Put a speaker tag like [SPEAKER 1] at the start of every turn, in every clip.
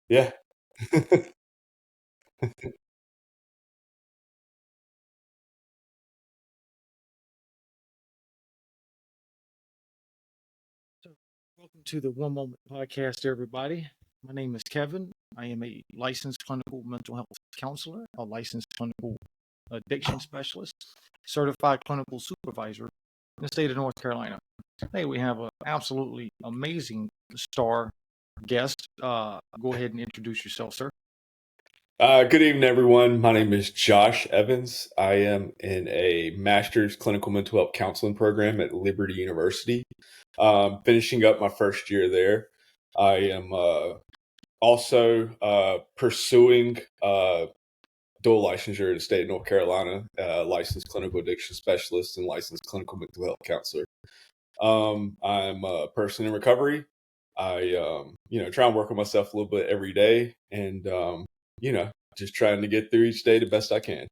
[SPEAKER 1] Yeah.
[SPEAKER 2] So, welcome to the One Moment podcast, everybody. My name is Kevin. I am a licensed clinical mental health counselor, a licensed clinical addiction specialist, certified clinical supervisor in the state of North Carolina. Today, we have an absolutely amazing star guest. Go ahead and introduce yourself, sir.
[SPEAKER 1] Good evening, everyone. My name is Josh Evans. I am in a master's clinical mental health counseling program at Liberty University. Finishing up my first year there. I am also pursuing dual licensure in the state of North Carolina, licensed clinical addiction specialist and licensed clinical mental health counselor. I'm a person in recovery. I, try and work on myself a little bit every day, and you know, just trying to get through each day the best I can.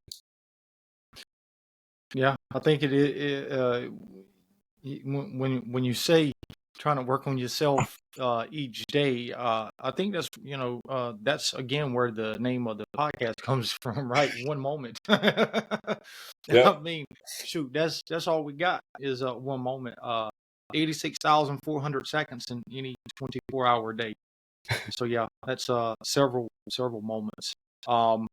[SPEAKER 2] Yeah, I think it is. When you say trying to work on yourself each day, I think that's again where the name of the podcast comes from, right? One moment. I
[SPEAKER 1] Yep.
[SPEAKER 2] mean, shoot, that's all we got is one moment. 86,400 seconds in any 24-hour day. So yeah, that's several moments. Um,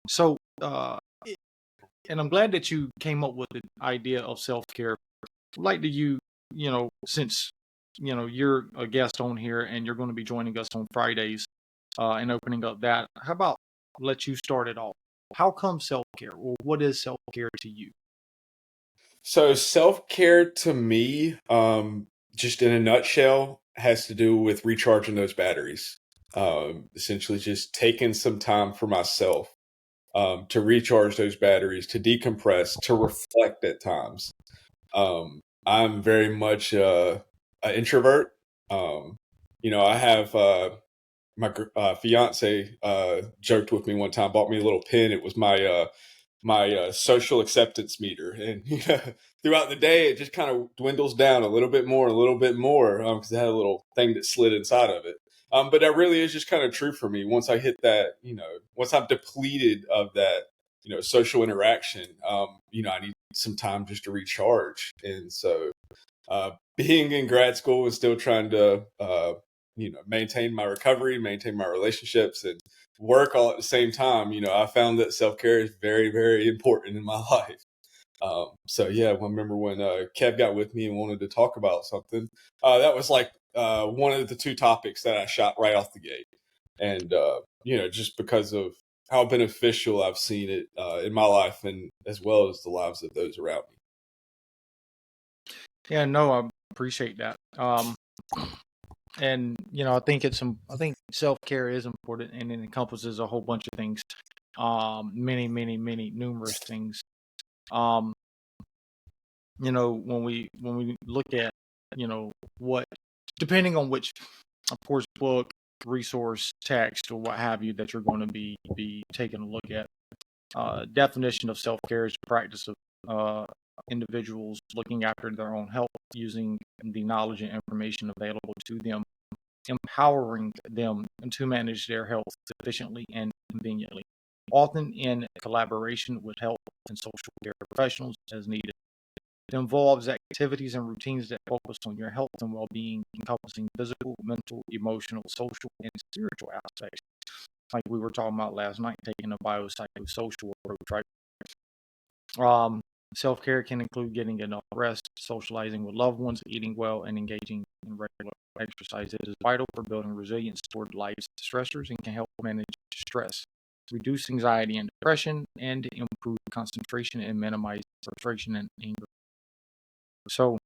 [SPEAKER 2] so and I'm glad that you came up with the idea of self care. Like to since you're a guest on here and you're going to be joining us on Fridays and opening up that, how about let you start it off? How come self care? Or what is self care to you?
[SPEAKER 1] So self care to me, just in a nutshell, has to do with recharging those batteries. Essentially, just taking some time for myself to recharge those batteries, to decompress, to reflect at times. I'm very much an introvert. Um, I have my fiance joked with me one time, bought me a little pin. It was my social acceptance meter, and throughout the day, it just kind of dwindles down a little bit more, because it had a little thing that slid inside of it. But that really is just kind of true for me. Once I hit that, once I'm depleted of that, social interaction, I need some time just to recharge. And so, being in grad school and still trying to, maintain my recovery, maintain my relationships, and work all at the same time, I found that self care is very, very important in my life. So yeah, I remember when Kev got with me and wanted to talk about something. That was like one of the two topics that I shot right off the gate, and just because of how beneficial I've seen it in my life and as well as the lives of those around me.
[SPEAKER 2] Yeah, no, I appreciate that. And I think I think self care is important and it encompasses a whole bunch of things. Many numerous things. Um, when we look at what, depending on which, of course, book, resource, text, or what have you that you're going to be taking a look at, definition of self-care is the practice of individuals looking after their own health using the knowledge and information available to them, empowering them to manage their health efficiently and conveniently, often in collaboration with health and social care professionals as needed. It involves activities and routines that focus on your health and well being, encompassing physical, mental, emotional, social, and spiritual aspects. Like we were talking about last night, taking a biopsychosocial approach, right? Um, Self care can include getting enough rest, socializing with loved ones, eating well, and engaging in regular exercise. It is vital for building resilience toward life's stressors and can help manage stress, reduce anxiety and depression, and improve concentration and minimize frustration and anger. So,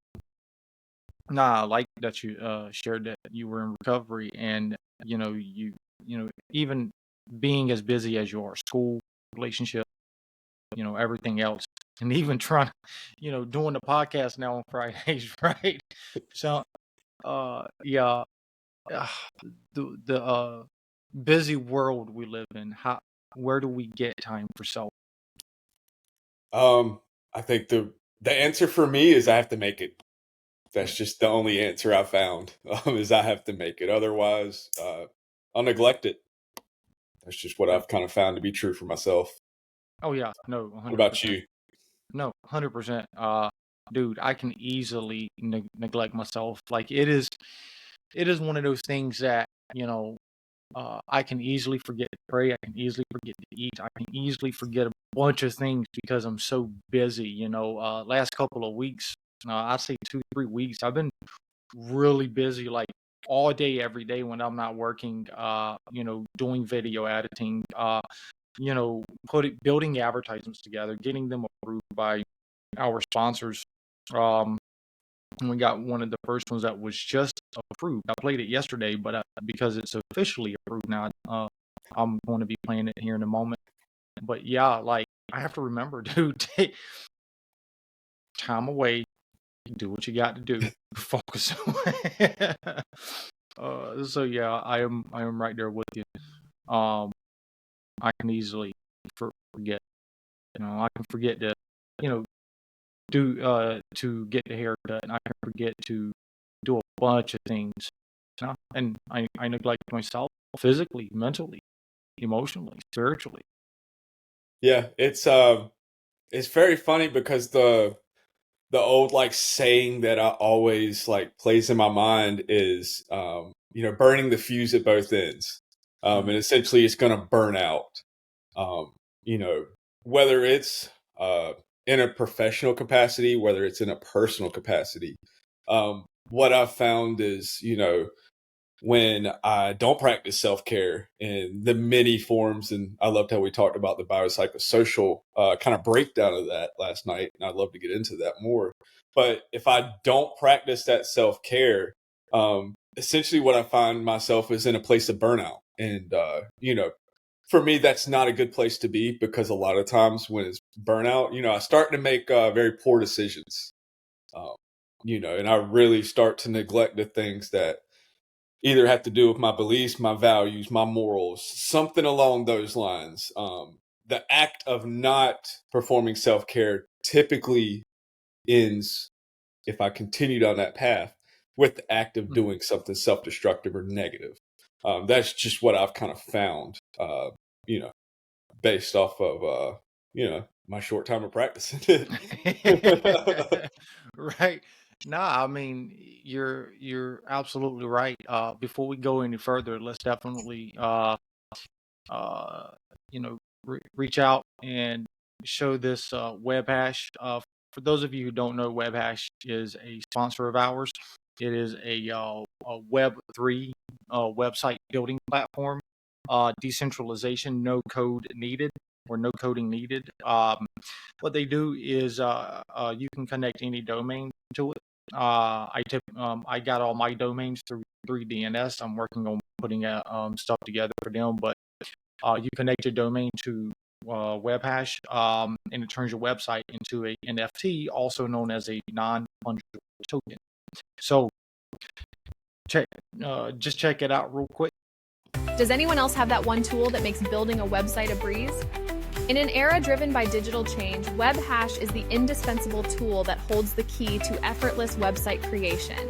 [SPEAKER 2] nah, I like that you shared that you were in recovery, and even being as busy as you are, school, relationship, everything else, and even trying, doing the podcast now on Fridays, right? So, yeah, uh, the busy world we live in. Where do we get time for self?
[SPEAKER 1] I think the answer for me is I have to make it. That's just the only answer I found, is I have to make it. Otherwise, I'll neglect it. That's just what I've kind of found to be true for myself.
[SPEAKER 2] Oh yeah, no,
[SPEAKER 1] What about
[SPEAKER 2] 100%.
[SPEAKER 1] you?
[SPEAKER 2] No, 100%. Dude, I can easily neglect myself. Like it is one of those things that, I can easily forget to pray. I can easily forget to eat. I can easily forget a bunch of things because I'm so busy. Last couple of weeks, I'd say 2, 3 weeks, I've been really busy, like all day, every day when I'm not working, doing video editing, building advertisements together, getting them approved by our sponsors. Um, and we got one of the first ones that was just approved. I played it yesterday, but because it's officially approved now, I'm going to be playing it here in a moment. But yeah, like I have to remember, dude, take time away, do what you got to do, focus. So yeah, I am right there with you. Um, I can easily forget. I can forget to, you know, to get the haircut, and I can forget to do a bunch of things. And I neglect myself physically, mentally, emotionally, spiritually.
[SPEAKER 1] Yeah, it's very funny because the old like saying that I always like plays in my mind is burning the fuse at both ends. And essentially it's gonna burn out. Um, you know, whether it's in a professional capacity, whether it's in a personal capacity. What I've found is, when I don't practice self care in the many forms, and I loved how we talked about the biopsychosocial kind of breakdown of that last night, and I'd love to get into that more. But if I don't practice that self care, essentially what I find myself is in a place of burnout. And, for me, that's not a good place to be because a lot of times when it's burnout, I start to make very poor decisions, um, and I really start to neglect the things that either have to do with my beliefs, my values, my morals, something along those lines. The act of not performing self care typically ends, if I continued on that path, with the act of doing something self destructive or negative. That's just what I've kind of found, you know, based off of, my short time of practicing it.
[SPEAKER 2] Right. No, I mean you're absolutely right. Before we go any further, let's definitely uh reach out and show this web hash. For those of you who don't know, web hash is a sponsor of ours. It is a Web3 website building platform. Decentralization, no code needed or no coding needed. What they do is you can connect any domain to it. I got all my domains through 3DNS. I'm working on putting stuff together for them, but you connect your domain to WebHash, and it turns your website into a NFT, also known as a non-fungible token. So just check it out real quick.
[SPEAKER 3] Does anyone else have that one tool that makes building a website a breeze? In an era driven by digital change, WebHash is the indispensable tool that holds the key to effortless website creation.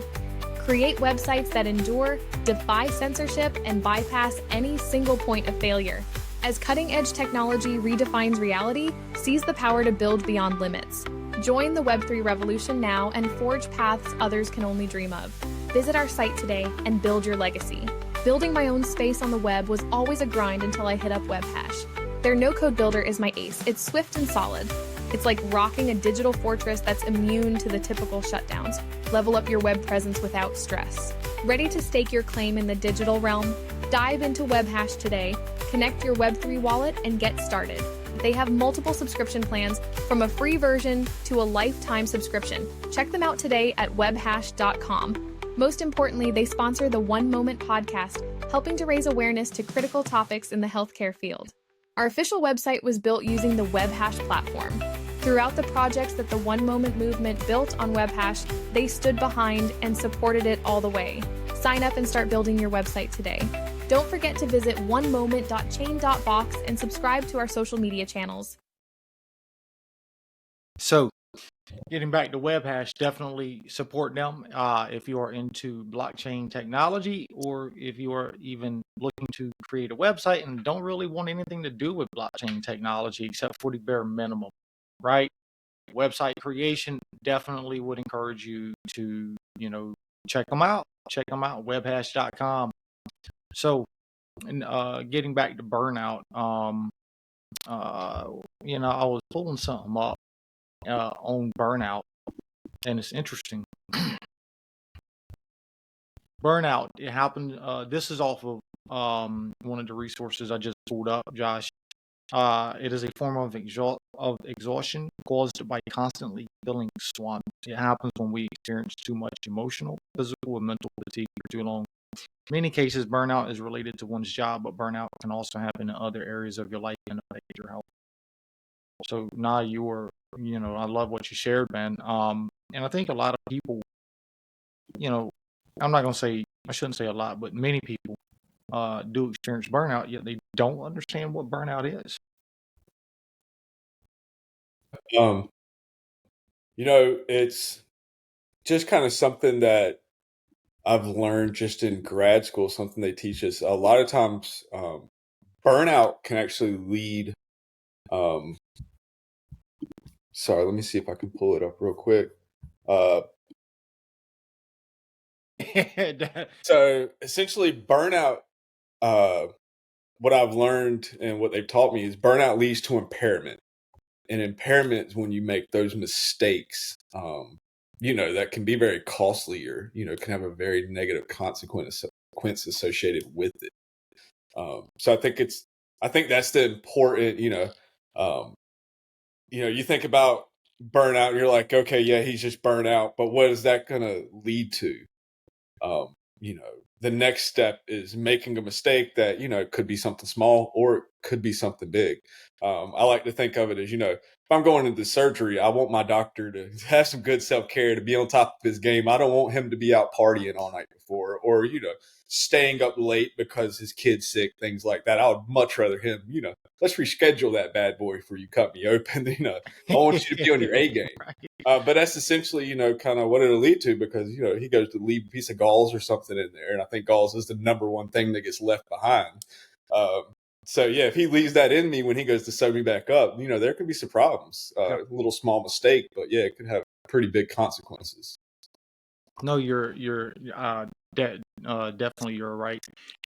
[SPEAKER 3] Create websites that endure, defy censorship, and bypass any single point of failure. As cutting-edge technology redefines reality, seize the power to build beyond limits. Join the Web3 revolution now and forge paths others can only dream of. Visit our site today and build your legacy. Building my own space on the web was always a grind until I hit up WebHash. Their no-code builder is my ace. It's swift and solid. It's like rocking a digital fortress that's immune to the typical shutdowns. Level up your web presence without stress. Ready to stake your claim in the digital realm? Dive into WebHash today, connect your Web3 wallet, and get started. They have multiple subscription plans, from a free version to a lifetime subscription. Check them out today at webhash.com. Most importantly, they sponsor the One Moment podcast, helping to raise awareness to critical topics in the healthcare field. Our official website was built using the WebHash platform. Throughout the projects that the One Moment movement built on WebHash, they stood behind and supported it all the way. Sign up and start building your website today. Don't forget to visit onemoment.chain.box and subscribe to our social media channels.
[SPEAKER 2] So getting back to WebHash, definitely support them if you are into blockchain technology, or if you are even looking to create a website and don't really want anything to do with blockchain technology except for the bare minimum, right? Website creation, definitely would encourage you to, check them out. Check them out, webhash.com. So, and getting back to burnout, I was pulling something up on burnout, and it's interesting. Burnout, it happened. This is off of one of the resources I just pulled up, Josh. It is a form of exhaustion caused by constantly feeling swamped. It happens when we experience too much emotional, physical, and mental fatigue for too long. In many cases, burnout is related to one's job, but burnout can also happen in other areas of your life and affect your health. So now I love what you shared, man. And I think a lot of people, I'm not gonna say, I shouldn't say a lot, but many people do experience burnout, yet they don't understand what burnout is.
[SPEAKER 1] Um, it's just kind of something that I've learned just in grad school, something they teach us. A lot of times, burnout can actually lead. Um, sorry, let me see if I can pull it up real quick. Uh, so essentially, burnout. What I've learned and what they've taught me is burnout leads to impairment, and impairment is when you make those mistakes. That can be very costly, or can have a very negative consequence associated with it. So I think that's the important, um, you think about burnout, and you're like, okay, yeah, he's just burnt out, but what is that going to lead to? Um, you know, the next step is making a mistake that, could be something small or it could be something big. I like to think of it as, if I'm going into surgery, I want my doctor to have some good self care, to be on top of his game. I don't want him to be out partying all night before, or, staying up late because his kid's sick, things like that. I would much rather him, let's reschedule that bad boy before you cut me open. I want you to be on your A game.
[SPEAKER 2] Right.
[SPEAKER 1] But that's essentially, kind of what it'll lead to, because, he goes to leave a piece of gauze or something in there. And I think gauze is the number one thing that gets left behind. So, yeah, if he leaves that in me when he goes to sew me back up, there could be some problems.
[SPEAKER 2] Yep.
[SPEAKER 1] A little small mistake, but yeah, it could have pretty big consequences.
[SPEAKER 2] No, definitely you're right.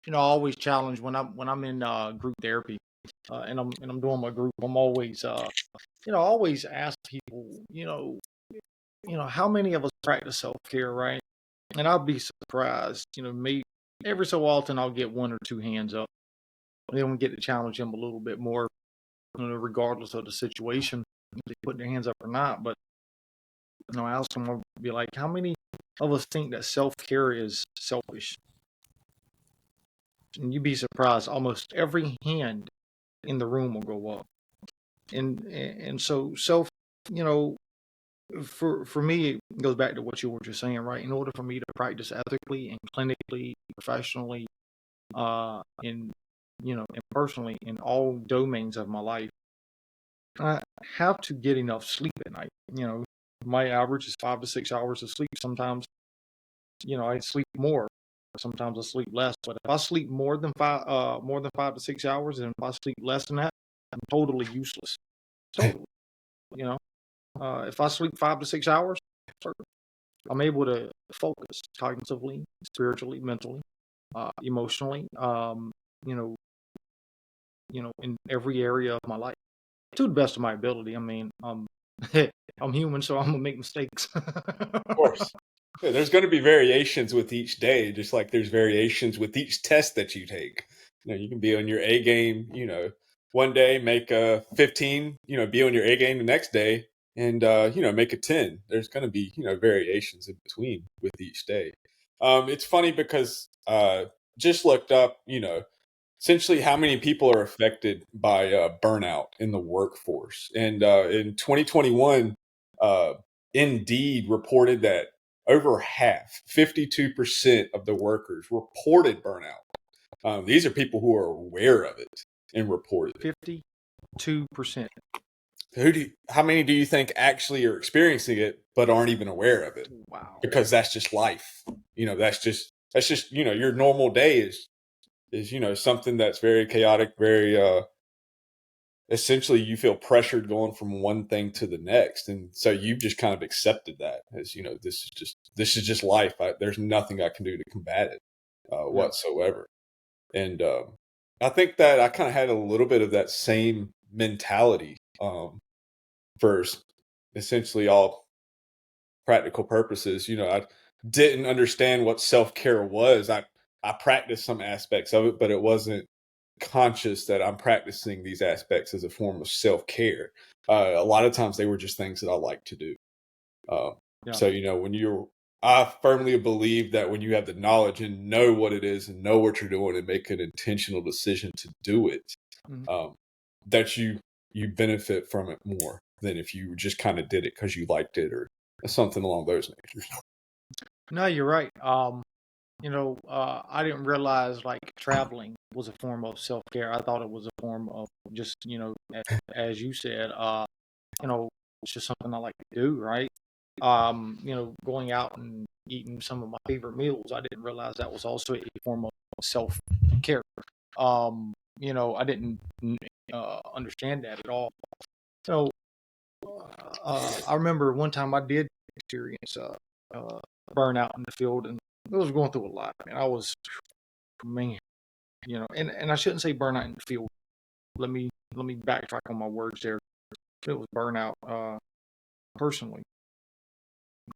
[SPEAKER 2] I always challenge when I'm in group therapy, and I'm doing my group. I'm always always ask people, how many of us practice self care, right? And I'll be surprised, me every so often I'll get one or two hands up. Then we get to challenge them a little bit more, regardless of the situation, if they put their hands up or not. But I ask them, I'll be like, how many of us think that self care is selfish? And you'd be surprised, almost every hand in the room will go up. And so self, you know, for me, it goes back to what you were just saying, right? In order for me to practice ethically and clinically, professionally, and and personally in all domains of my life, I have to get enough sleep at night. My average is 5 to 6 hours of sleep. Sometimes, I sleep more. Sometimes I sleep less. But if I sleep more than 5 to 6 hours, and if I sleep less than that, I'm totally useless. Totally. You know, if I sleep 5 to 6 hours, I'm able to focus cognitively, spiritually, mentally, emotionally. You know, in every area of my life to the best of my ability. I mean, I'm human, so I'm gonna make mistakes.
[SPEAKER 1] Of course. Yeah, there's going to be variations with each day, just like there's variations with each test that you take. You can be on your A game, one day make a 15, be on your A game the next day and, make a 10. There's going to be, variations in between with each day. It's funny because just looked up, essentially how many people are affected by burnout in the workforce. And in 2021, uh, Indeed reported that over half, 52% of the workers reported burnout. These are people who are aware of it and reported it.
[SPEAKER 2] 52%.
[SPEAKER 1] how many do you think actually are experiencing it but aren't even aware of it?
[SPEAKER 2] Wow.
[SPEAKER 1] Because that's just life. That's just, your normal day is, something that's very chaotic, very, essentially you feel pressured going from one thing to the next. And so you've just kind of accepted that as, this is just life. There's nothing I can do to combat it,
[SPEAKER 2] Yeah.
[SPEAKER 1] whatsoever. And, I think that I kind of had a little bit of that same mentality, for essentially all practical purposes. I didn't understand what self-care was. I practiced some aspects of it, but it wasn't conscious that I'm practicing these aspects as a form of self-care. A lot of times they were just things that I like to do. Uh,
[SPEAKER 2] Yeah.
[SPEAKER 1] so, I firmly believe that when you have the knowledge and know what it is and know what you're doing and make an intentional decision to do it,
[SPEAKER 2] Mhm.
[SPEAKER 1] that you benefit from it more than if you just kind of did it because you liked it or something along those natures.
[SPEAKER 2] No, you're right. I didn't realize like traveling was a form of self care. I thought it was a form of just, as you said, it's just something I like to do, right? Going out and eating some of my favorite meals, I didn't realize that was also a form of self care. I didn't understand that at all. So, I remember one time I did experience uh, burnout in the field, and I was going through a lot. Man, I was, man, and I shouldn't say burnout in the field. Let me backtrack on my words there. It was burnout personally.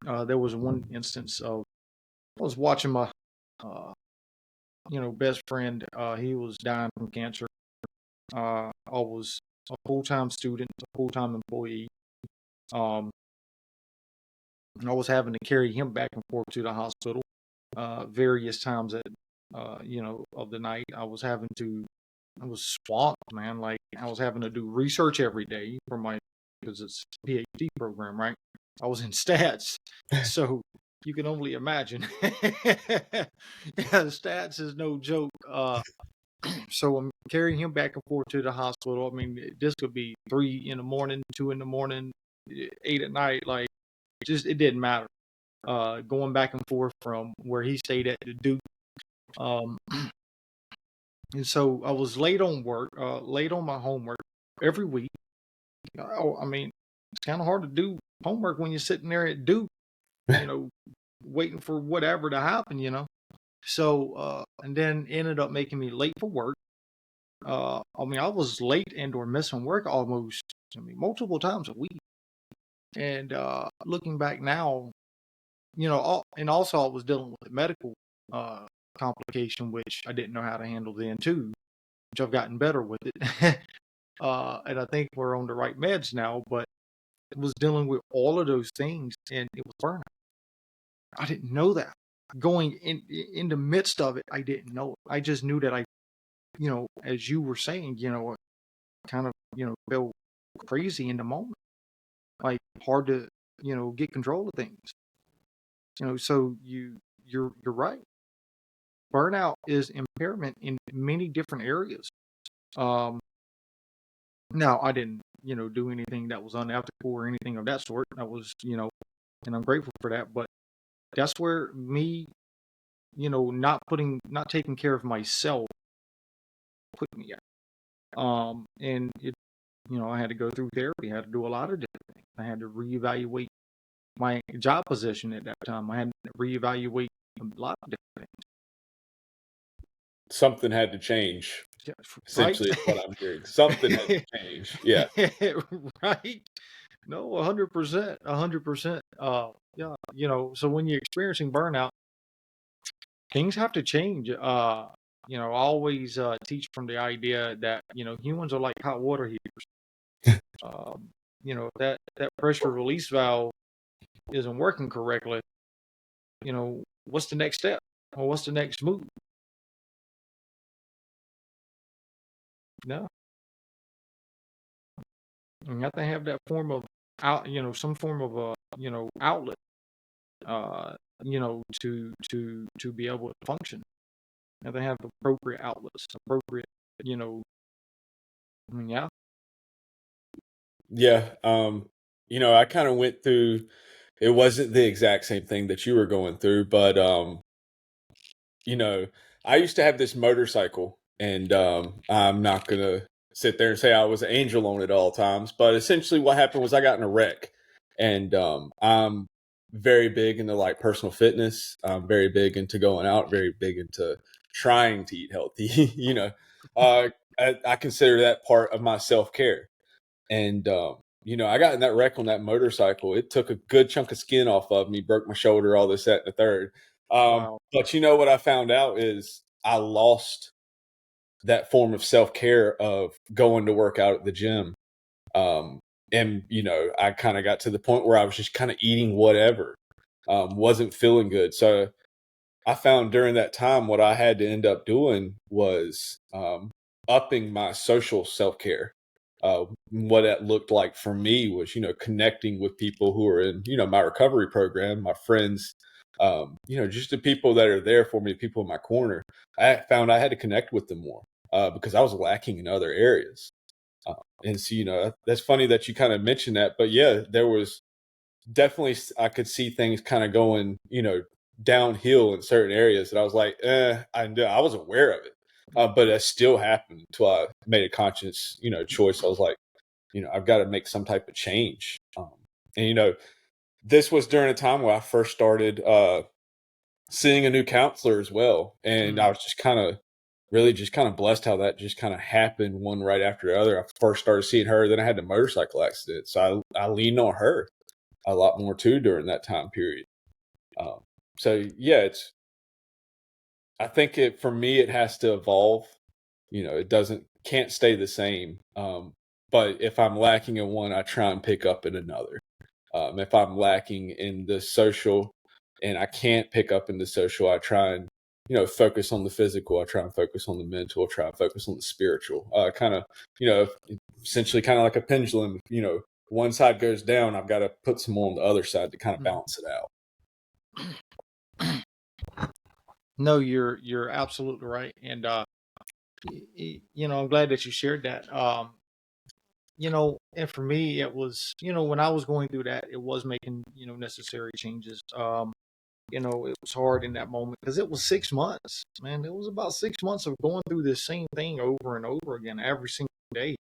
[SPEAKER 2] There was one instance of I was watching my best friend. He was dying from cancer. I was a full-time student, a full-time employee. Um, and I was having to carry him back and forth to the hospital various times of the night. I was swamped, man. Like I was having to do research every day because it's a PhD program, right? I was in stats, so you can only imagine. Yeah, stats is no joke. So I'm carrying him back and forth to the hospital. I mean, this could be 3 in the morning, 2 in the morning, 8 at night. Like, just it didn't matter. Going back and forth from where he stayed at to Duke. Um, and so I was late on work, late on my homework every week. I mean, it's kind of hard to do homework when you're sitting there at Duke, you know, waiting for whatever to happen. So, and then ended up making me late for work. I mean, I was late and or missing work almost, I mean, multiple times a week. And looking back now, and also I was dealing with a medical uh, complication, which I didn't know how to handle then too, which I've gotten better with it. And I think we're on the right meds now, but it was dealing with all of those things and it was burnout. I didn't know that. Going in the midst of it, I didn't know it. I just knew that as you were saying, kind of, felt crazy in the moment, like hard to, get control of things. So you're right. Burnout is impairment in many different areas. Um, Now I didn't, do anything that was unethical or anything of that sort. That was, and I'm grateful for that. But that's where me, not taking care of myself put me at. And it, I had to go through therapy. I had to do a lot of different things. I had to reevaluate my job position at that time. I had to reevaluate a lot of different
[SPEAKER 1] Something had to change.
[SPEAKER 2] things. Right?
[SPEAKER 1] Essentially, is what I'm hearing. Something had to change. Yeah.
[SPEAKER 2] Right. No, 100%, 100%. Yeah, so when you're experiencing burnout, things have to change. I always teach from the idea that humans are like hot water heaters. If that pressure release valve isn't working correctly, what's the next step or what's the next move? No, you have to have that form of some form of outlet, to be able to function. You have to have appropriate outlets, appropriate, I mean, yeah.
[SPEAKER 1] Yeah. I kind of went through, it wasn't the exact same thing that you were going through, but, you know, I used to have this motorcycle, and I'm not going to sit there and say I was an angel on it at all times, but essentially what happened was I got in a wreck, and I'm very big into like personal fitness. I'm very big into going out, very big into trying to eat healthy. uh, I consider that part of my self care. And, I got in that wreck on that motorcycle. It took a good chunk of skin off of me, broke my shoulder, all this, that, and the third.
[SPEAKER 2] Wow.
[SPEAKER 1] But what I found out is I lost that form of self care of going to work out at the gym. Um, and I kind of got to the point where I was just kind of eating whatever, wasn't feeling good. So I found during that time what I had to end up doing was upping my social self care. What that looked like for me was, connecting with people who are in, my recovery program, my friends, just the people that are there for me, people in my corner. I found I had to connect with them more because I was lacking in other areas. And so, that's funny that you kind of mentioned that. But yeah, there was definitely, I could see things kind of going, downhill in certain areas. And I was like, I was aware of it. But it still happened until I made a conscious, choice. I was like, I've got to make some type of change. And this was during a time where I first started seeing a new counselor as well. And I was just kind of really just kind of blessed how that just kind of happened one right after the other. I first started seeing her, then I had a motorcycle accident. So I leaned on her a lot more too during that time period. Um, so yeah, I think for me, it has to evolve. It can't stay the same. But if I'm lacking in one, I try and pick up in another. If I'm lacking in the social and I can't pick up in the social, I try and, focus on the physical. I try and focus on the mental. I try and focus on the spiritual. Kind of, you know, essentially kind of like a pendulum, one side goes down, I've got to put some more on the other side to kind of balance it out.
[SPEAKER 2] No, you're absolutely right, and I'm glad that you shared that. And for me, it was, when I was going through that, it was making, necessary changes. It was hard in that moment because it was 6 months, man. It was about 6 months of going through this same thing over and over again every single day.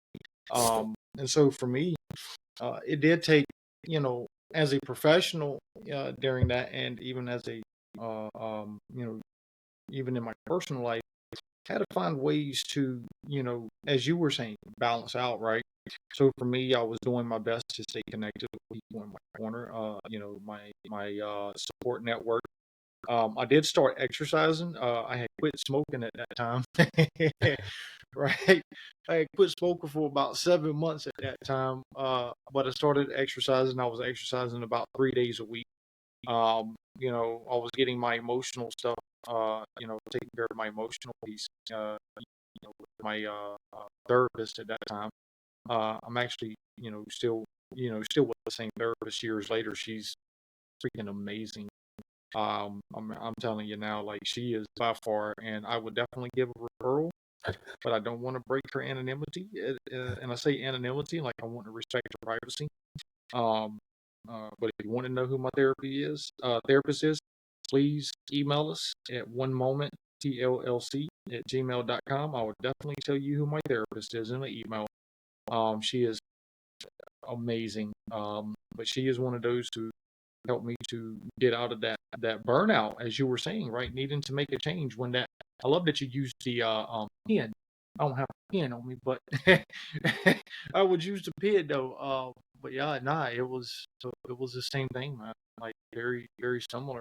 [SPEAKER 2] And so for me, it did take, as a professional during that, and even as a, even in my personal life, had to find ways to, as you were saying, balance out, right? So for me, I was doing my best to stay connected with people in my corner, my support network. I did start exercising. I had quit smoking at that time, right? I had quit smoking for about 7 months at that time, but I started exercising. I was exercising about 3 days a week. I was getting my emotional stuff, taking care of my emotional piece, with my therapist at that time. I'm actually, still with the same therapist years later. She's freaking amazing. I'm telling you now, like she is by far, and I would definitely give a referral, but I don't want to break her anonymity. And I say anonymity, like I want to respect her privacy. Um, but if you want to know who my therapist is, please email us at onemoment.llc@gmail.com. I would definitely tell you who my therapist is in the email. She is amazing. But she is one of those who helped me to get out of that burnout, as you were saying, right? Needing to make a change when that. I love that you used the pen. I don't have a pen on me, but I would use the pen though. But yeah, nah, it was the same thing, man. Like very very similar.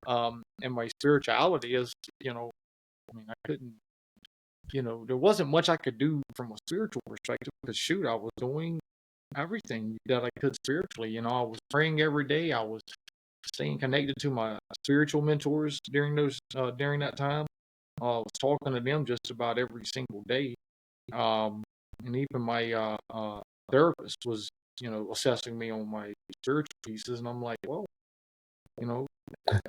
[SPEAKER 2] And my spirituality is, I mean, I couldn't, there wasn't much I could do from a spiritual perspective because shoot, I was doing everything that I could spiritually. I was praying every day. I was staying connected to my spiritual mentors during that time. I was talking to them just about every single day. And even my therapist was, assessing me on my spiritual pieces, and I'm like, well, you know,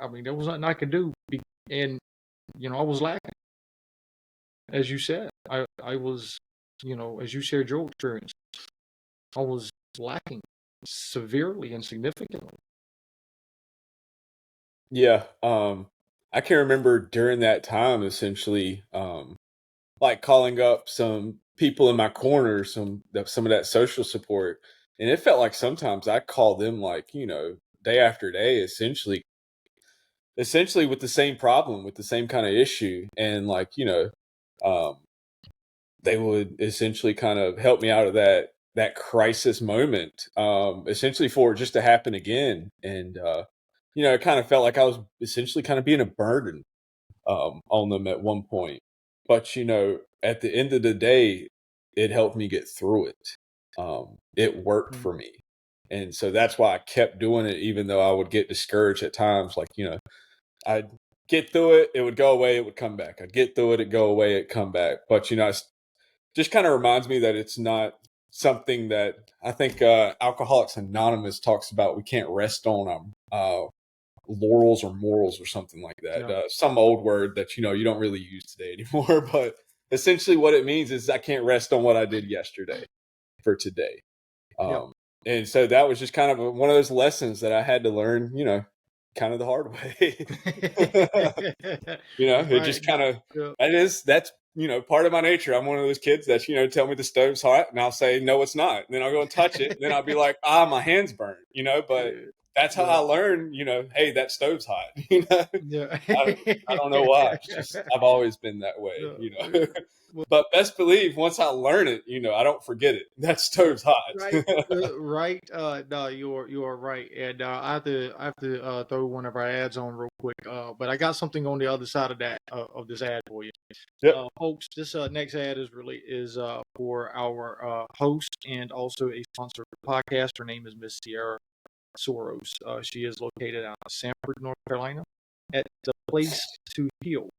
[SPEAKER 2] I mean, there was nothing I could do, and I was lacking, as you said. I was, as you shared your experience, I was lacking severely and significantly.
[SPEAKER 1] Yeah. I can remember during that time, essentially, like calling up some people in my corner, some of that social support, and it felt like sometimes I call them like day after day, essentially with the same problem, with the same kind of issue, and um, they would essentially kind of help me out of that crisis moment, essentially for it just to happen again, and it kind of felt like I was essentially kind of being a burden on them at one point. But at the end of the day, it helped me get through it. It worked
[SPEAKER 2] Mm.
[SPEAKER 1] for me, and so that's why I kept doing it, even though I would get discouraged at times. Like I'd get through it, it would go away, it would come back. I'd get through it, it'd go away, it'd come back. But it's just kind of reminds me that it's not something that I think Alcoholics Anonymous talks about. We can't rest on laurels or morals or something like that.
[SPEAKER 2] Yeah.
[SPEAKER 1] Some old word that you don't really use today anymore. But essentially, what it means is I can't rest on what I did yesterday for today.
[SPEAKER 2] Yeah.
[SPEAKER 1] And so that was just kind of one of those lessons that I had to learn, kind of the hard way. It
[SPEAKER 2] Right.
[SPEAKER 1] just kind of
[SPEAKER 2] Yeah.
[SPEAKER 1] that's part of my nature. I'm one of those kids that tell me the stove's hot, and I'll say no, it's not. And then I'll go and touch it, and then I'll be like, my hand's burned. But that's how I learn. Hey, that stove's hot.
[SPEAKER 2] Yeah.
[SPEAKER 1] I don't know why. It's just I've always been that way.
[SPEAKER 2] Yeah. Well,
[SPEAKER 1] But best believe once I learn it, I don't forget it. That stove's hot.
[SPEAKER 2] right, right. No, you are right, and I have to throw one of our ads on real quick. But I got something on the other side of that of this ad for you,
[SPEAKER 1] Yep.
[SPEAKER 2] folks. This next ad is for our host and also a sponsor of the podcast. Her name is Miss Sierra Soros. She is located out of Sanford, North Carolina, at the Place to Heal.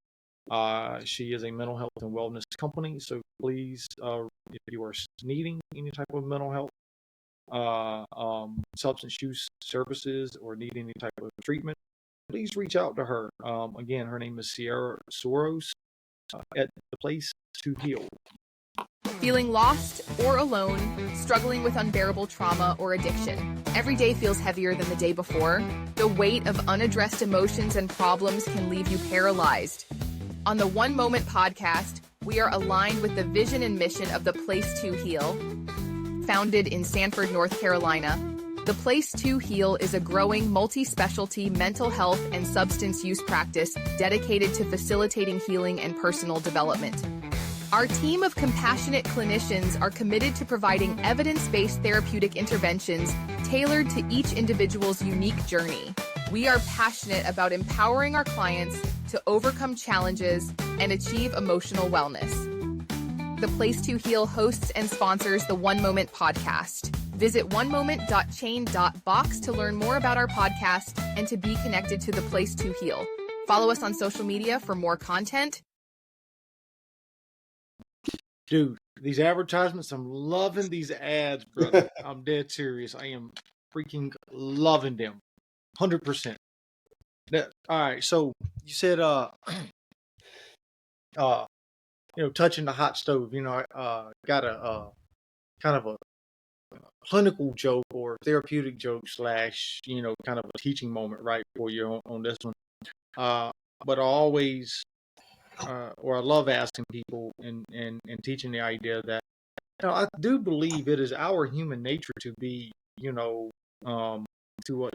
[SPEAKER 2] She is a mental health and wellness company, so please, if you are needing any type of mental health, substance use services, or need any type of treatment, please reach out to her. Again, her name is Sierra Soros at the Place to Heal.
[SPEAKER 3] Feeling lost or alone, struggling with unbearable trauma or addiction. Every day feels heavier than the day before. The weight of unaddressed emotions and problems can leave you paralyzed. On the One Moment podcast, we are aligned with the vision and mission of the Place to Heal. Founded in Sanford, North Carolina, the Place to Heal is a growing multi-specialty mental health and substance use practice dedicated to facilitating healing and personal development. Our team of compassionate clinicians are committed to providing evidence-based therapeutic interventions tailored to each individual's unique journey. We are passionate about empowering our clients to overcome challenges and achieve emotional wellness. The Place to Heal hosts and sponsors the One Moment podcast. Visit onemoment.chain.box to learn more about our podcast and to be connected to the Place to Heal. Follow us on social media for more content.
[SPEAKER 2] Dude, these advertisements, I'm loving these ads, brother. I'm dead serious. I am freaking loving them. 100%. All right, so you said touching the hot stove, got a kind of a clinical joke or therapeutic joke slash, kind of a teaching moment, right, for you on this one. But I always or I love asking people and teaching the idea that I do believe it is our human nature to be, to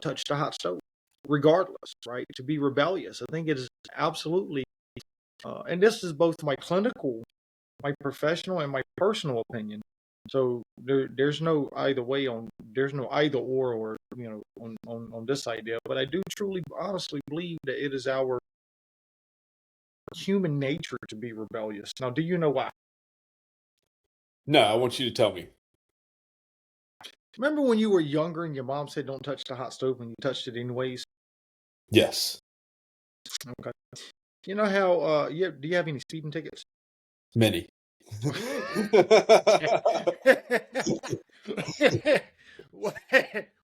[SPEAKER 2] touch the hot stove, regardless, right? To be rebellious. I think it is absolutely, and this is both my clinical, my professional, and my personal opinion. So there's no either way there's no either or on this idea. But I do truly, honestly believe that it is our human nature to be rebellious. Now, do you know why?
[SPEAKER 1] No, I want you to tell me.
[SPEAKER 2] Remember when you were younger and your mom said don't touch the hot stove and you touched it anyways?
[SPEAKER 1] Yes.
[SPEAKER 2] Okay. You know how do you have any speeding tickets?
[SPEAKER 1] Many.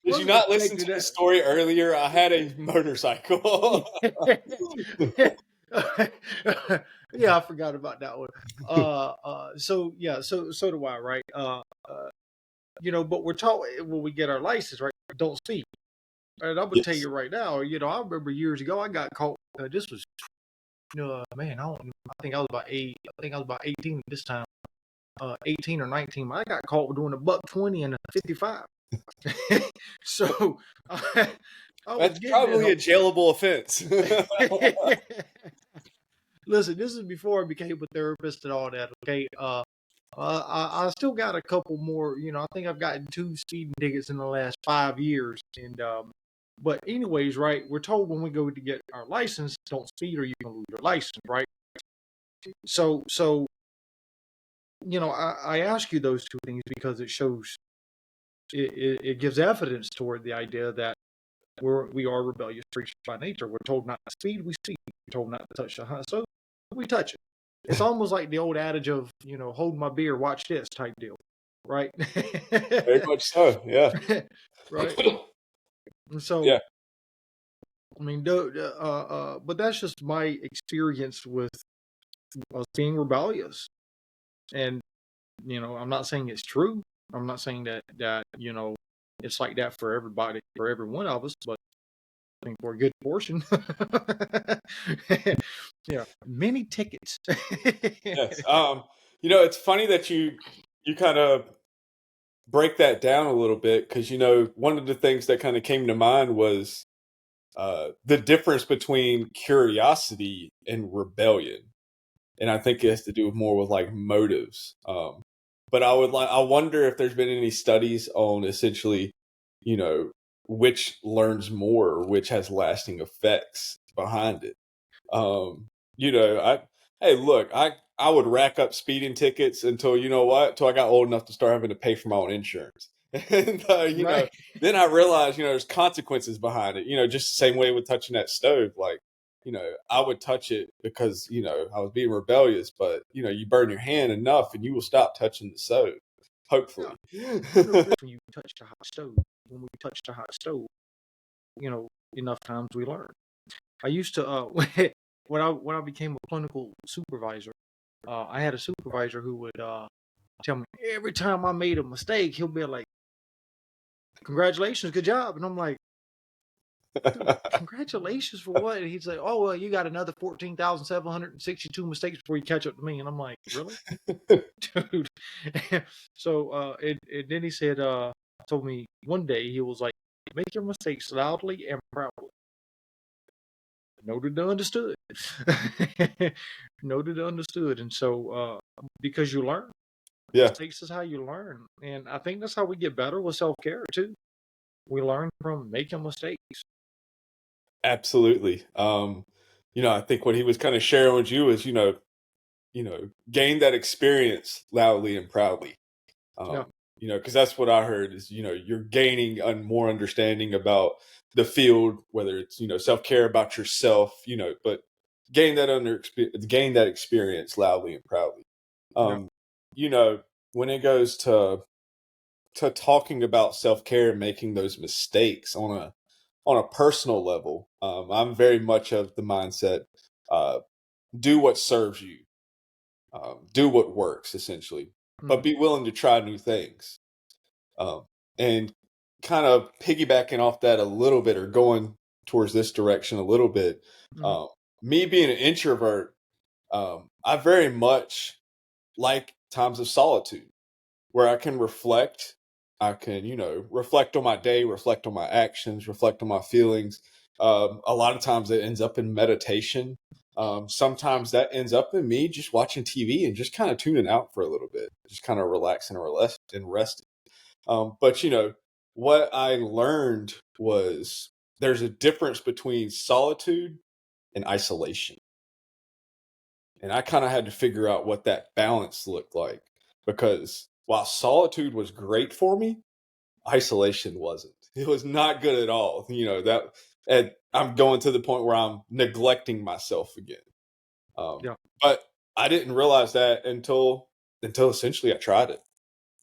[SPEAKER 1] Did you not listen to the story earlier? I had a motorcycle.
[SPEAKER 2] Yeah, I forgot about that one. So do I, right? but we're taught when we get our license, right? Don't speed. And I'm gonna tell
[SPEAKER 1] Yes.
[SPEAKER 2] you right now, I remember years ago I got caught. This was, man, I think I was about 18 at this time, 18 or 19. I got caught doing a buck 20 and a 55. So I was
[SPEAKER 1] That's
[SPEAKER 2] getting
[SPEAKER 1] probably a
[SPEAKER 2] it.
[SPEAKER 1] jailable offense.
[SPEAKER 2] Listen, this is before I became a therapist and all that. Okay, I still got a couple more. I think I've gotten 2 speeding tickets in the last 5 years. And but anyways, right? We're told when we go to get our license, don't speed or you're gonna lose your license, right? So I ask you those two things because it shows it gives evidence toward the idea that we are rebellious creatures by nature. We're told not to speed, we speed. We're told not to touch the hot stove, we touch it. It's almost like the old adage of, hold my beer, watch this type deal, right?
[SPEAKER 1] Very much so. Yeah.
[SPEAKER 2] Right. And so,
[SPEAKER 1] Yeah.
[SPEAKER 2] I mean, but that's just my experience with us being rebellious. And, I'm not saying it's true. I'm not saying that it's like that for everybody, for every one of us, but I think for a good portion. Yeah, many tickets.
[SPEAKER 1] Yes. It's funny that you kind of break that down a little bit because one of the things that kind of came to mind was the difference between curiosity and rebellion, and I think it has to do more with like motives. But I wonder if there's been any studies on essentially, you know, which learns more, or which has lasting effects behind it. Um, I hey, look, I would rack up speeding tickets until until I got old enough to start having to pay for my own insurance, and
[SPEAKER 2] Right.
[SPEAKER 1] then I realized there's consequences behind it. Just the same way with touching that stove, like. I would touch it because, I was being rebellious, but, you burn your hand enough and you will stop touching the stove,
[SPEAKER 2] Yeah.
[SPEAKER 1] hopefully.
[SPEAKER 2] When you touch the hot stove, when we touch the hot stove, enough times we learn. I used to when I became a clinical supervisor, I had a supervisor who would tell me every time I made a mistake, he'll be like, "Congratulations, good job," and I'm like, "Dude, congratulations for what?" And he'd say, "Oh well, you got another 14,762 mistakes before you catch up to me," and I'm like, "Really, dude?" So and then he said, told me one day he was like, "Make your mistakes loudly and proudly." Noted and understood. Noted and understood. And so, because you learn,
[SPEAKER 1] Yeah,
[SPEAKER 2] mistakes is how you learn. And I think that's how we get better with self care too. We learn from making mistakes.
[SPEAKER 1] absolutely. I think what he was kind of sharing with you is, gain that experience loudly and proudly.
[SPEAKER 2] Yeah.
[SPEAKER 1] Because that's what I heard is, you're gaining more understanding about the field, whether it's, self-care about yourself, but gain that experience loudly and proudly.
[SPEAKER 2] Yeah.
[SPEAKER 1] Um, when it goes to talking about self-care and making those mistakes on a personal level, I'm very much of the mindset, uh, do what serves you, do what works essentially,
[SPEAKER 2] Mhm.
[SPEAKER 1] but be willing to try new things. Um, and kind of piggybacking off that a little bit, or going towards this direction a little bit,
[SPEAKER 2] Mhm.
[SPEAKER 1] um, me being an introvert, I very much like times of solitude where I can reflect. I can, reflect on my day, reflect on my actions, reflect on my feelings. A lot of times it ends up in meditation. Sometimes that ends up in me just watching TV and just kind of tuning out for a little bit, just kind of relaxing and resting. But what I learned was there's a difference between solitude and isolation. And I kind of had to figure out what that balance looked like, because while solitude was great for me, isolation wasn't. It was not good at all. And I'm going to the point where I'm neglecting myself again.
[SPEAKER 2] Yeah.
[SPEAKER 1] But I didn't realize that until essentially I tried it.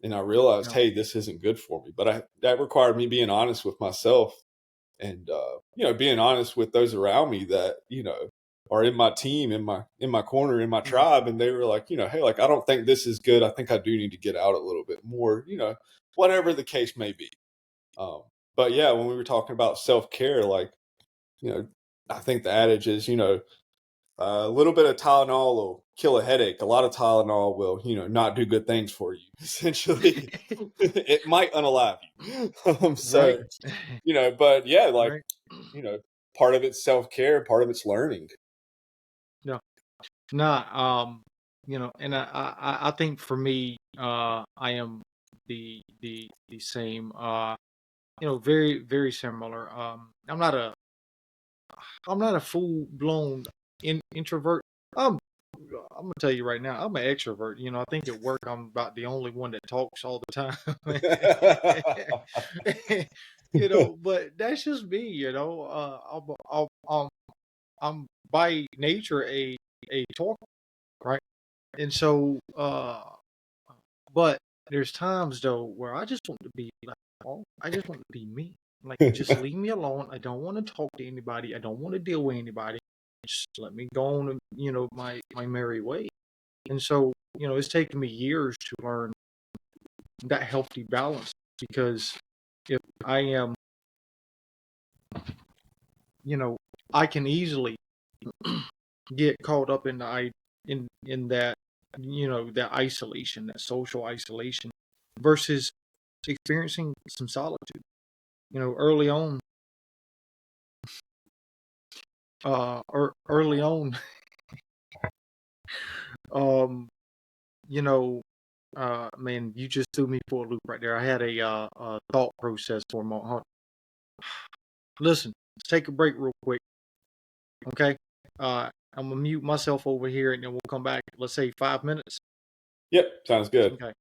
[SPEAKER 1] And I realized,
[SPEAKER 2] Yeah.
[SPEAKER 1] hey, this isn't good for me. But that required me being honest with myself, and being honest with those around me that are in my team, in my corner, in my
[SPEAKER 2] Mhm.
[SPEAKER 1] tribe, and they were like, hey, like I don't think this is good. I think I do need to get out a little bit more. whatever the case may be. But yeah, when we were talking about self-care, like, I think the adage is, a little bit of Tylenol will kill a headache. A lot of Tylenol will, not do good things for you. Essentially, it might unalive you.
[SPEAKER 2] Right.
[SPEAKER 1] But yeah, like,
[SPEAKER 2] Right.
[SPEAKER 1] you know, part of it's self-care, part of it's learning.
[SPEAKER 2] No. Nah. And I think for me, I am the same. Very very similar. I'm not a full blown introvert. I'm gonna tell you right now, I'm an extrovert. I think at work I'm about the only one that talks all the time. But that's just me. I'm by nature a talker, right? And so, but there's times though where I just want to be like, I just want to be me. Like, just leave me alone. I don't want to talk to anybody. I don't want to deal with anybody. Just let me go on, my merry way. And so, it's taken me years to learn that healthy balance, because if I am, I can easily get caught up in in that, that isolation, that social isolation, versus experiencing some solitude. Early on, early on, um, man, you just threw me for a loop right there. I had a thought process for a moment. Listen, let's take a break real quick, okay? I'm gonna mute myself over here, and then we'll come back. Let's say 5 minutes.
[SPEAKER 1] Yep, sounds good.
[SPEAKER 2] Okay.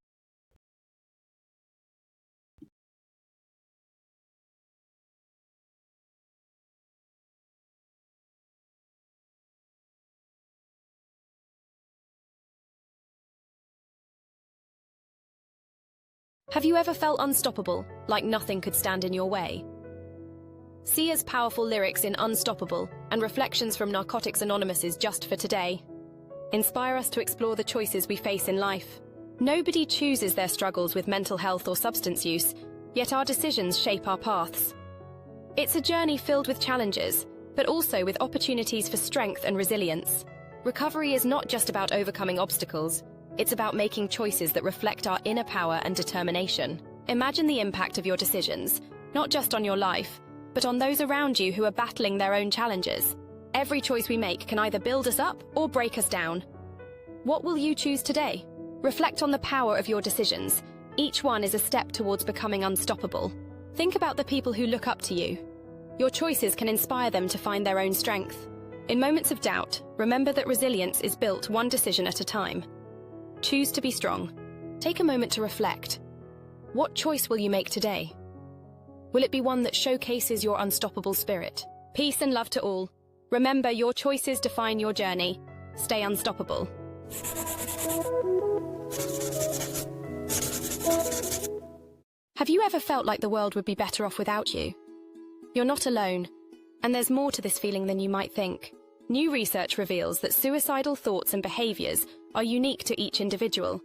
[SPEAKER 4] Have you ever felt unstoppable, like nothing could stand in your way? Sia's powerful lyrics in Unstoppable and reflections from Narcotics Anonymous's Just for Today inspire us to explore the choices we face in life. Nobody chooses their struggles with mental health or substance use, yet our decisions shape our paths. It's a journey filled with challenges, but also with opportunities for strength and resilience. Recovery is not just about overcoming obstacles, it's about making choices that reflect our inner power and determination. Imagine the impact of your decisions, not just on your life, but on those around you who are battling their own challenges. Every choice we make can either build us up or break us down. What will you choose today? Reflect on the power of your decisions. Each one is a step towards becoming unstoppable. Think about the people who look up to you. Your choices can inspire them to find their own strength. In moments of doubt, remember that resilience is built one decision at a time. Choose to be strong. Take a moment to reflect. What choice will you make today? Will it be one that showcases your unstoppable spirit? Peace and love to all. Remember, your choices define your journey. Stay unstoppable. Have you ever felt like the world would be better off without you? You're not alone, and there's more to this feeling than you might think. New research reveals that suicidal thoughts and behaviors are unique to each individual,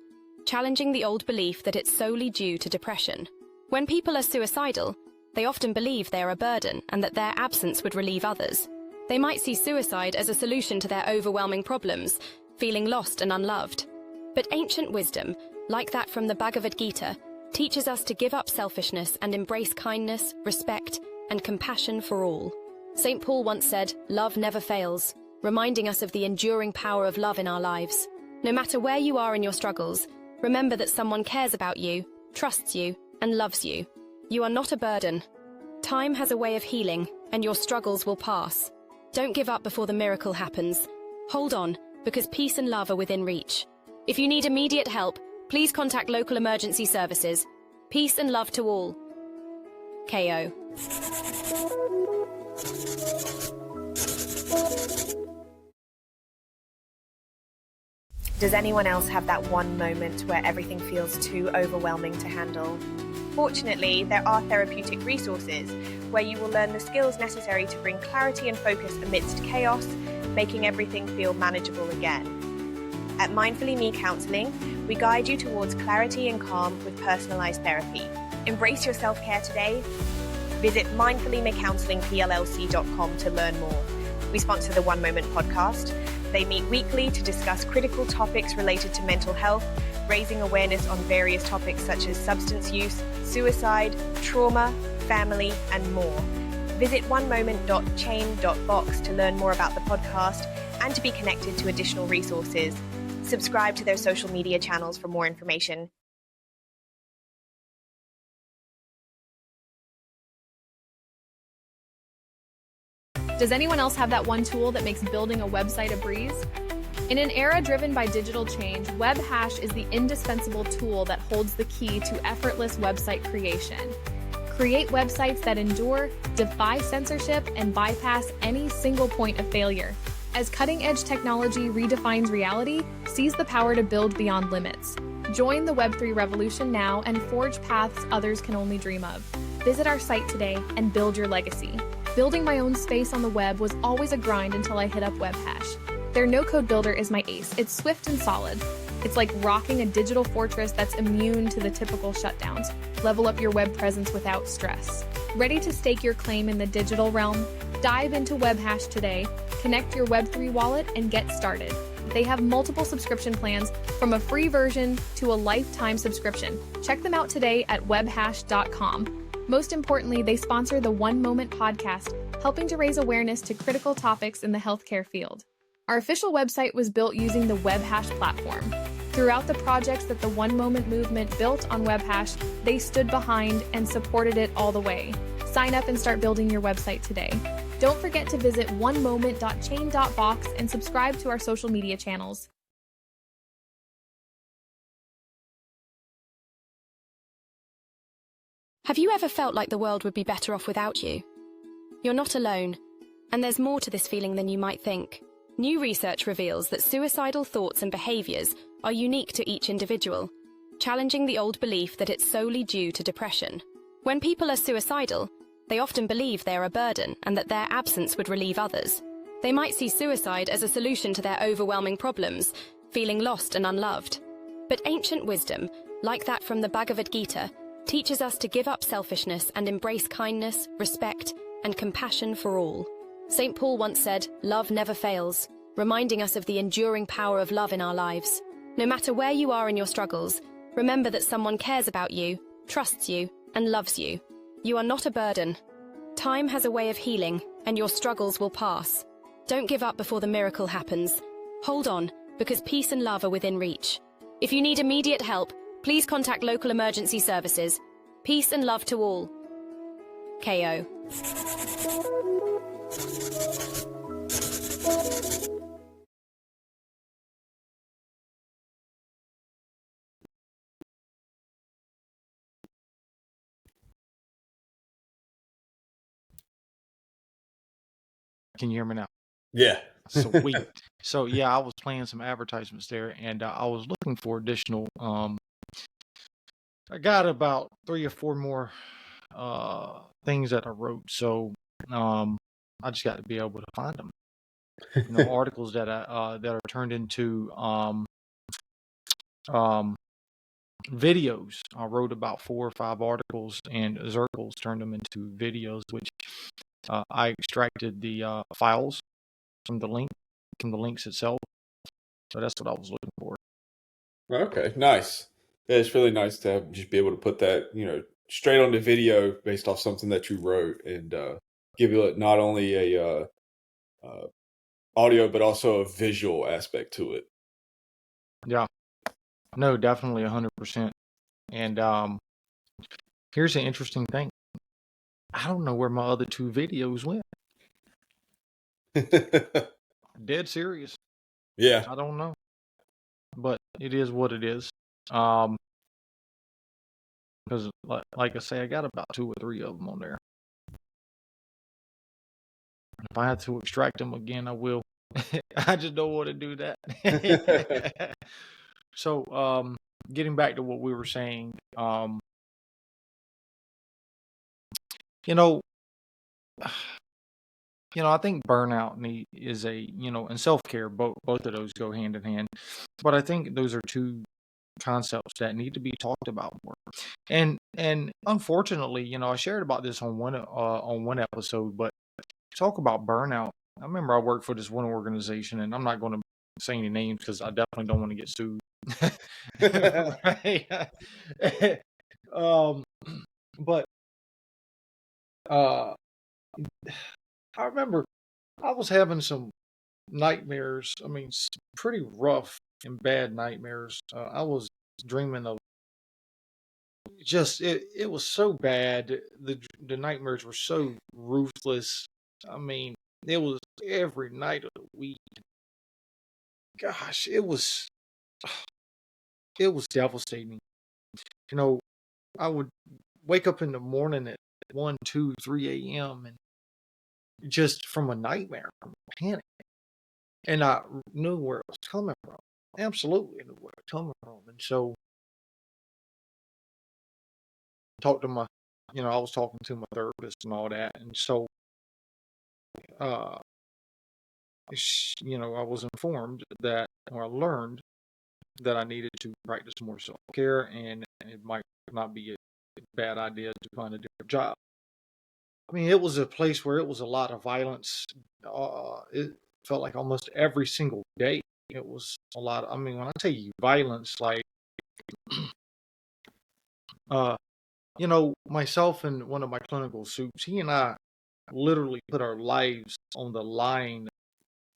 [SPEAKER 4] challenging the old belief that it's solely due to depression. When people are suicidal, they often believe they are a burden and that their absence would relieve others. They might see suicide as a solution to their overwhelming problems, feeling lost and unloved. But ancient wisdom, like that from the Bhagavad Gita, teaches us to give up selfishness and embrace kindness, respect, and compassion for all. St. Paul once said, "Love never fails," reminding us of the enduring power of love in our lives. No matter where you are in your struggles, remember that someone cares about you, trusts you, and loves you. You are not a burden. Time has a way of healing, and your struggles will pass. Don't give up before the miracle happens. Hold on, because peace and love are within reach. If you need immediate help, please contact local emergency services. Peace and love to all. KO.
[SPEAKER 5] Does anyone else have that one moment where everything feels too overwhelming to handle? Fortunately, there are therapeutic resources where you will learn the skills necessary to bring clarity and focus amidst chaos, making everything feel manageable again. At Mindfully Me Counseling, we guide you towards clarity and calm with personalized therapy. Embrace your self-care today. Visit mindfullymecounselingpllc.com to learn more. We sponsor the One Moment podcast. They meet weekly to discuss critical topics related to mental health, raising awareness on various topics such as substance use, suicide, trauma, family, and more. Visit onemoment.chain.box to learn more about the podcast and to be connected to additional resources. Subscribe to their social media channels for more information.
[SPEAKER 3] Does anyone else have that one tool that makes building a website a breeze? In an era driven by digital change, WebHash is the indispensable tool that holds the key to effortless website creation. Create websites that endure, defy censorship, and bypass any single point of failure. As cutting-edge technology redefines reality, seize the power to build beyond limits. Join the Web3 revolution now and forge paths others can only dream of. Visit our site today and build your legacy. Building my own space on the web was always a grind until I hit up WebHash. Their no-code builder is my ace. It's swift and solid. It's like rocking a digital fortress that's immune to the typical shutdowns. Level up your web presence without stress. Ready to stake your claim in the digital realm? Dive into WebHash today, connect your Web3 wallet, and get started. They have multiple subscription plans, from a free version to a lifetime subscription. Check them out today at webhash.com. Most importantly, they sponsor the One Moment podcast, helping to raise awareness to critical topics in the healthcare field. Our official website was built using the WebHash platform. Throughout the projects that the One Moment movement built on WebHash, they stood behind and supported it all the way. Sign up and start building your website today. Don't forget to visit onemoment.chain.box and subscribe to our social media channels.
[SPEAKER 4] Have you ever felt like the world would be better off without you? You're not alone, and there's more to this feeling than you might think. New research reveals that suicidal thoughts and behaviors are unique to each individual, challenging the old belief that it's solely due to depression. When people are suicidal, they often believe they are a burden and that their absence would relieve others. They might see suicide as a solution to their overwhelming problems, feeling lost and unloved. But ancient wisdom, like that from the Bhagavad Gita, teaches us to give up selfishness and embrace kindness, respect, and compassion for all. St. Paul once said, "Love never fails," reminding us of the enduring power of love in our lives. No matter where you are in your struggles, remember that someone cares about you, trusts you, and loves you. You are not a burden. Time has a way of healing, and your struggles will pass. Don't give up before the miracle happens. Hold on, because peace and love are within reach. If you need immediate help, please contact local emergency services. Peace and love to all. KO.
[SPEAKER 2] Can you hear me now?
[SPEAKER 1] Yeah.
[SPEAKER 2] Sweet. So yeah, I was playing some advertisements there, and I was looking for additional. I got about 3 or 4 more things that I wrote, so I just got to be able to find them. Articles that are turned into videos. I wrote about 4 or 5 articles, and Zirkles turned them into videos, which I extracted the files from the links itself. So that's what I was looking for.
[SPEAKER 1] Okay, nice. Yeah, it's really nice to just be able to put that, straight on the video based off something that you wrote, and give you not only a audio but also a visual aspect to it.
[SPEAKER 2] Yeah. No, definitely 100%. And here's an interesting thing. I don't know where my other 2 videos went. Dead serious.
[SPEAKER 1] Yeah.
[SPEAKER 2] I don't know. But it is what it is. Because like I say, I got about 2 or 3 of them on there. If I have to extract them again, I will. I just don't want to do that. So, getting back to what we were saying, I think burnout is and self-care, both of those go hand in hand. But I think those are two concepts that need to be talked about more. And unfortunately, I shared about this on one episode, but talk about burnout. I remember I worked for this one organization, and I'm not going to say any names because I definitely don't want to get sued. Right? um, but uh, I remember I was having some nightmares. I mean, pretty rough and bad nightmares. I was dreaming of just it was so bad. The nightmares were so ruthless. I mean, it was every night of the week. Gosh, it was devastating. You know, I would wake up in the morning at 1, 2, 3 a.m. and just from a nightmare, from panic. And I knew where it was coming from. Absolutely knew where it was coming from. And so talked to I was talking to my therapist and all that. And so, uh, I was informed that, or I learned that I needed to practice more self care, and it might not be a bad idea to find a different job. I mean, it was a place where it was a lot of violence. It felt like almost every single day it was a lot. I mean, when I tell you violence, like, uh, myself and one of my clinical suits, he and I literally put our lives on the line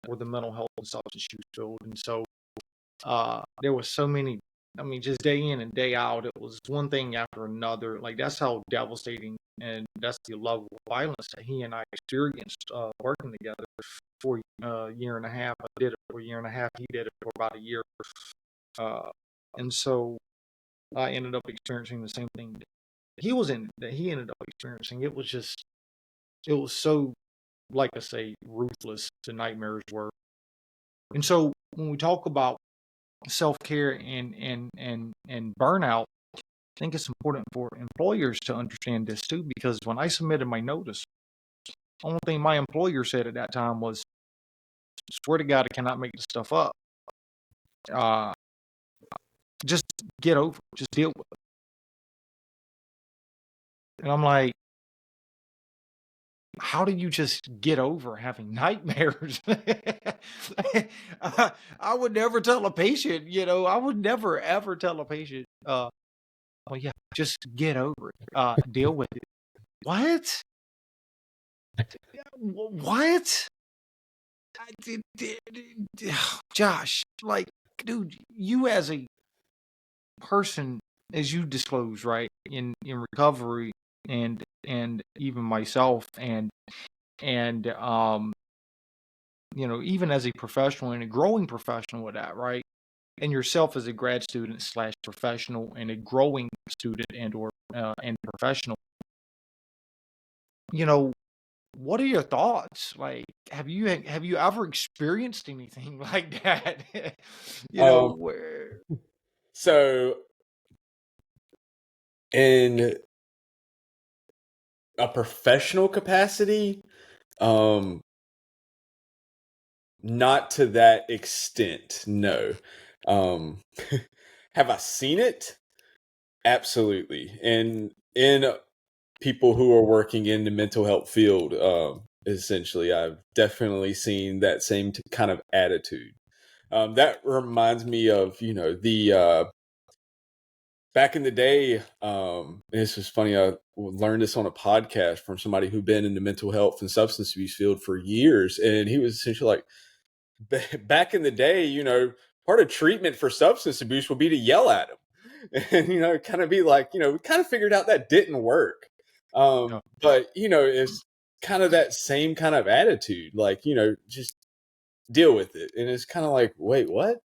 [SPEAKER 2] for the mental health and substance use field. And so there was so many, I mean, just day in and day out, it was one thing after another. Like, that's how devastating and that's the level of violence that he and I experienced working together for a year and a half. I did it for a year and a half. He did it for about a year. Uh, and so I ended up experiencing the same thing that he ended up experiencing. It was so, like I say, ruthless, the nightmares were. And so when we talk about self-care and burnout, I think it's important for employers to understand this too, because when I submitted my notice, the only thing my employer said at that time was, swear to God, I cannot make this stuff up. Just get over it, just deal with it. And I'm like, how do you just get over having nightmares? I would never tell a patient, I would never ever tell a patient, well, yeah, just get over it, deal with it. What? What? Josh, like, dude, you as a person, as you disclose, right, in recovery, and even myself, and even as a professional and a growing professional with that, right, and yourself as a grad student slash professional and a growing student and professional, you know what are your thoughts? Like, have you ever experienced anything like that?
[SPEAKER 1] Um,
[SPEAKER 2] Where
[SPEAKER 1] so in a professional capacity, um, not to that extent, no. Um, have I seen it? Absolutely. And in people who are working in the mental health field, essentially, I've definitely seen that same kind of attitude. That reminds me of, the back in the day. This was funny. I learned this on a podcast from somebody who'd been in the mental health and substance abuse field for years. And he was essentially like, back in the day, part of treatment for substance abuse would be to yell at them. And, kind of be like, we kind of figured out that didn't work.
[SPEAKER 2] no,
[SPEAKER 1] But, it's kind of that same kind of attitude, like, just deal with it. And it's kind of like, wait, what?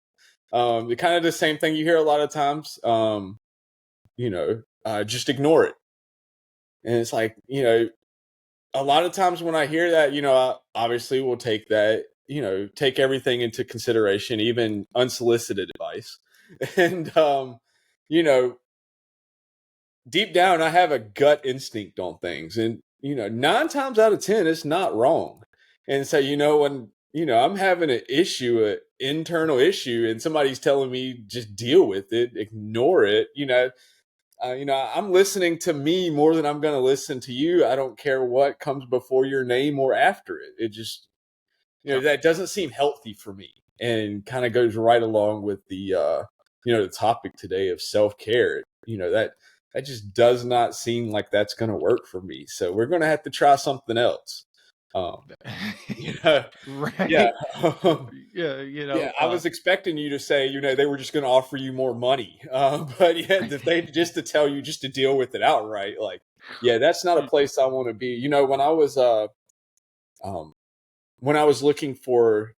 [SPEAKER 1] The kind of the same thing you hear a lot of times, just ignore it. And it's like, a lot of times when I hear that, I obviously will take that, take everything into consideration, even unsolicited advice. And, you know, deep down, I have a gut instinct on things. And, 9 times out of 10, it's not wrong. And so, when, I'm having an internal issue, and somebody's telling me just deal with it, ignore it, I'm listening to me more than I'm going to listen to you. I don't care what comes before your name or after it. It just,
[SPEAKER 2] Yeah.
[SPEAKER 1] that doesn't seem healthy for me, and kind of goes right along with the topic today of self-care. That just does not seem like that's going to work for me. So we're going to have to try something else. Um, you know, yeah.
[SPEAKER 2] Right. Yeah,
[SPEAKER 1] Yeah, I was expecting you to say, they were just going to offer you more money. But yeah, if they just to tell you just to deal with it outright, like, yeah, that's not a place I want to be. Um, when I was looking for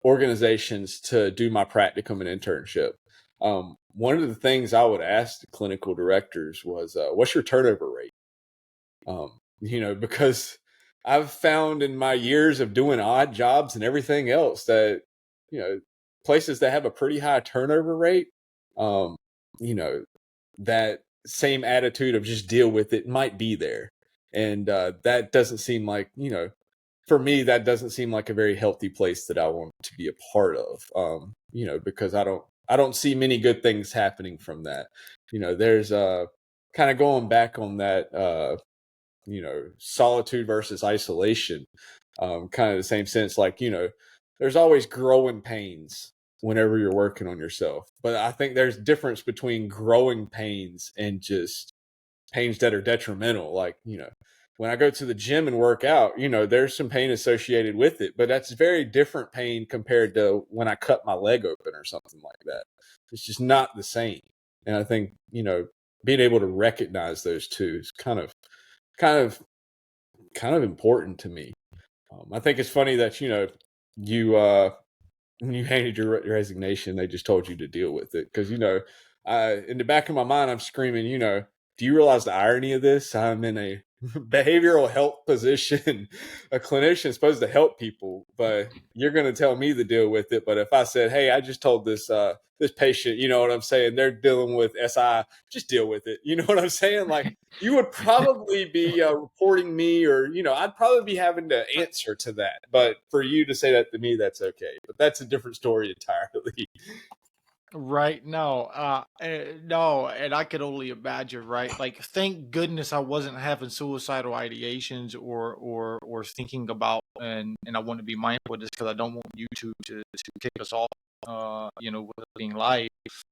[SPEAKER 1] organizations to do my practicum and internship, one of the things I would ask the clinical directors was, "What's your turnover rate?" Because I've found in my years of doing odd jobs and everything else that, places that have a pretty high turnover rate, um, you know, that same attitude of just deal with it might be there. And that doesn't seem like, for me, that doesn't seem like a very healthy place that I want to be a part of. Because I don't see many good things happening from that. There's kind of going back on that solitude versus isolation, kind of the same sense, like, there's always growing pains whenever you're working on yourself, but I think there's difference between growing pains and just pains that are detrimental. Like, when I go to the gym and work out, there's some pain associated with it, but that's very different pain compared to when I cut my leg open or something like that. It's just not the same. And I think, being able to recognize those two is kind of important to me. I think it's funny that you when you handed your resignation, they just told you to deal with it, because in the back of my mind, I'm screaming, do you realize the irony of this? I'm in a behavioral health position. A clinician is supposed to help people, but you're going to tell me to deal with it. But if I said, hey, I just told this patient, you know what I'm saying, they're dealing with SI, just deal with it. You know what I'm saying? Like, you would probably be reporting me, or I'd probably be having to answer to that. But for you to say that to me, that's okay. But that's a different story entirely.
[SPEAKER 2] Right. No, no, and I could only imagine, right? Like, thank goodness I wasn't having suicidal ideations or thinking about, and I want to be mindful of this because I don't want YouTube to kick us off, with being live.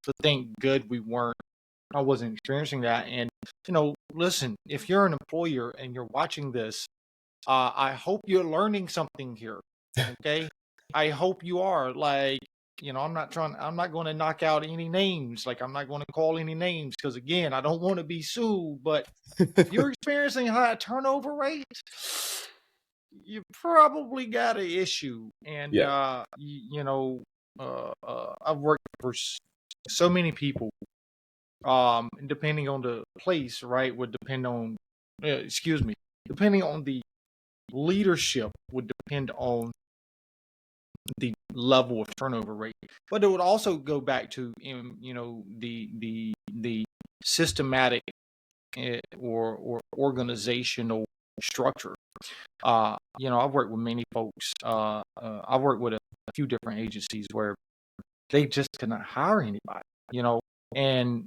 [SPEAKER 2] But thank good we weren't. I wasn't experiencing that. And listen, if you're an employer and you're watching this, I hope you're learning something here. Okay, I hope you are. Like, I'm not going to knock out any names. Like, I'm not going to call any names because, again, I don't want to be sued. But if you're experiencing high turnover rate, you probably got an issue. And
[SPEAKER 1] Yeah.
[SPEAKER 2] I've worked for so many people. Depending on the place, right, would depend on. Excuse me. Depending on the leadership, would depend on the level of turnover rate, but it would also go back to the systematic or organizational structure. I've worked with many folks. I've worked with a few different agencies where they just cannot hire anybody. And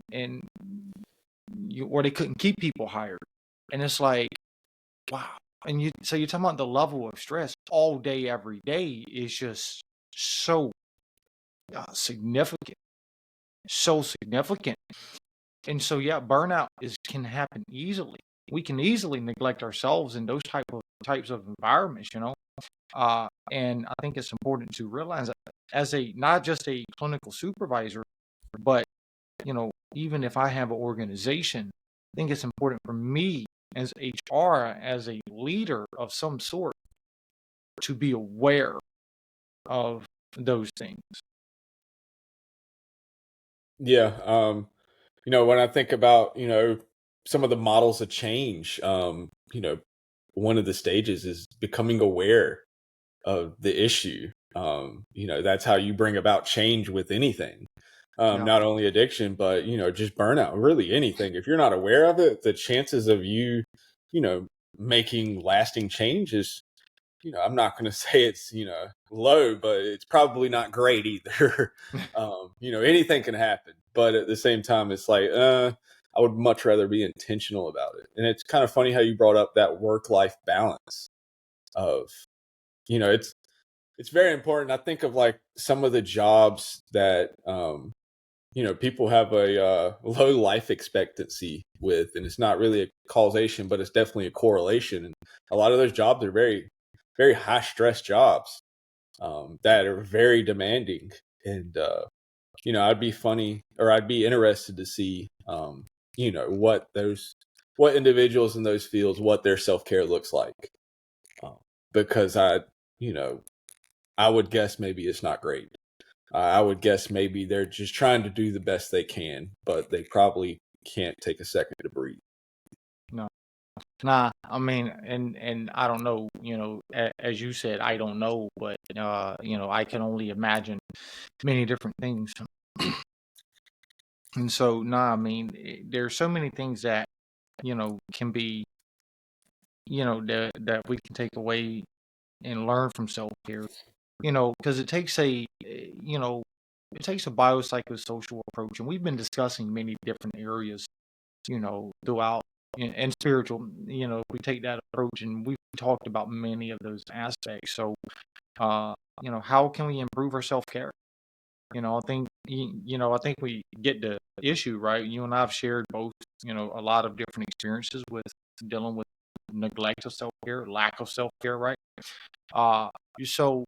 [SPEAKER 2] or they couldn't keep people hired, and it's like, wow. And so you're talking about the level of stress all day, every day is just so significant, so significant. And so, yeah, burnout can happen easily. We can easily neglect ourselves in those types of environments, and I think it's important to realize that as not just a clinical supervisor, but even if I have an organization, I think it's important for me as HR, as a leader of some sort, to be aware of those things.
[SPEAKER 1] Yeah. When I think about, some of the models of change, one of the stages is becoming aware of the issue. That's how you bring about change with anything.
[SPEAKER 2] Yeah.
[SPEAKER 1] Not only addiction, but, just burnout, really anything. If you're not aware of it, the chances of you, making lasting change is I'm not going to say it's, low, but it's probably not great either. Anything can happen, but at the same time, it's like, I would much rather be intentional about it. And it's kind of funny how you brought up that work-life balance of, it's very important. I think of like some of the jobs that, people have a low life expectancy with, and it's not really a causation, but it's definitely a correlation. And a lot of those jobs are very, very high stress jobs that are very demanding. And, I'd be interested to see, what individuals in those fields, what their self care looks like. Um, because I would guess maybe it's not great. I would guess maybe they're just trying to do the best they can, but they probably can't take a second to breathe.
[SPEAKER 2] No. Nah, I mean, and I don't know, as you said, I don't know, but I can only imagine many different things. And so, nah, I mean, there's so many things that, can be, that we can take away and learn from self-care, because it takes a biopsychosocial approach, and we've been discussing many different areas, throughout and spiritual, we take that approach, and we've talked about many of those aspects. So, how can we improve our self-care? I think we get the issue, right? You and I have shared both, a lot of different experiences with dealing with neglect of self-care, lack of self-care, right? Uh, so,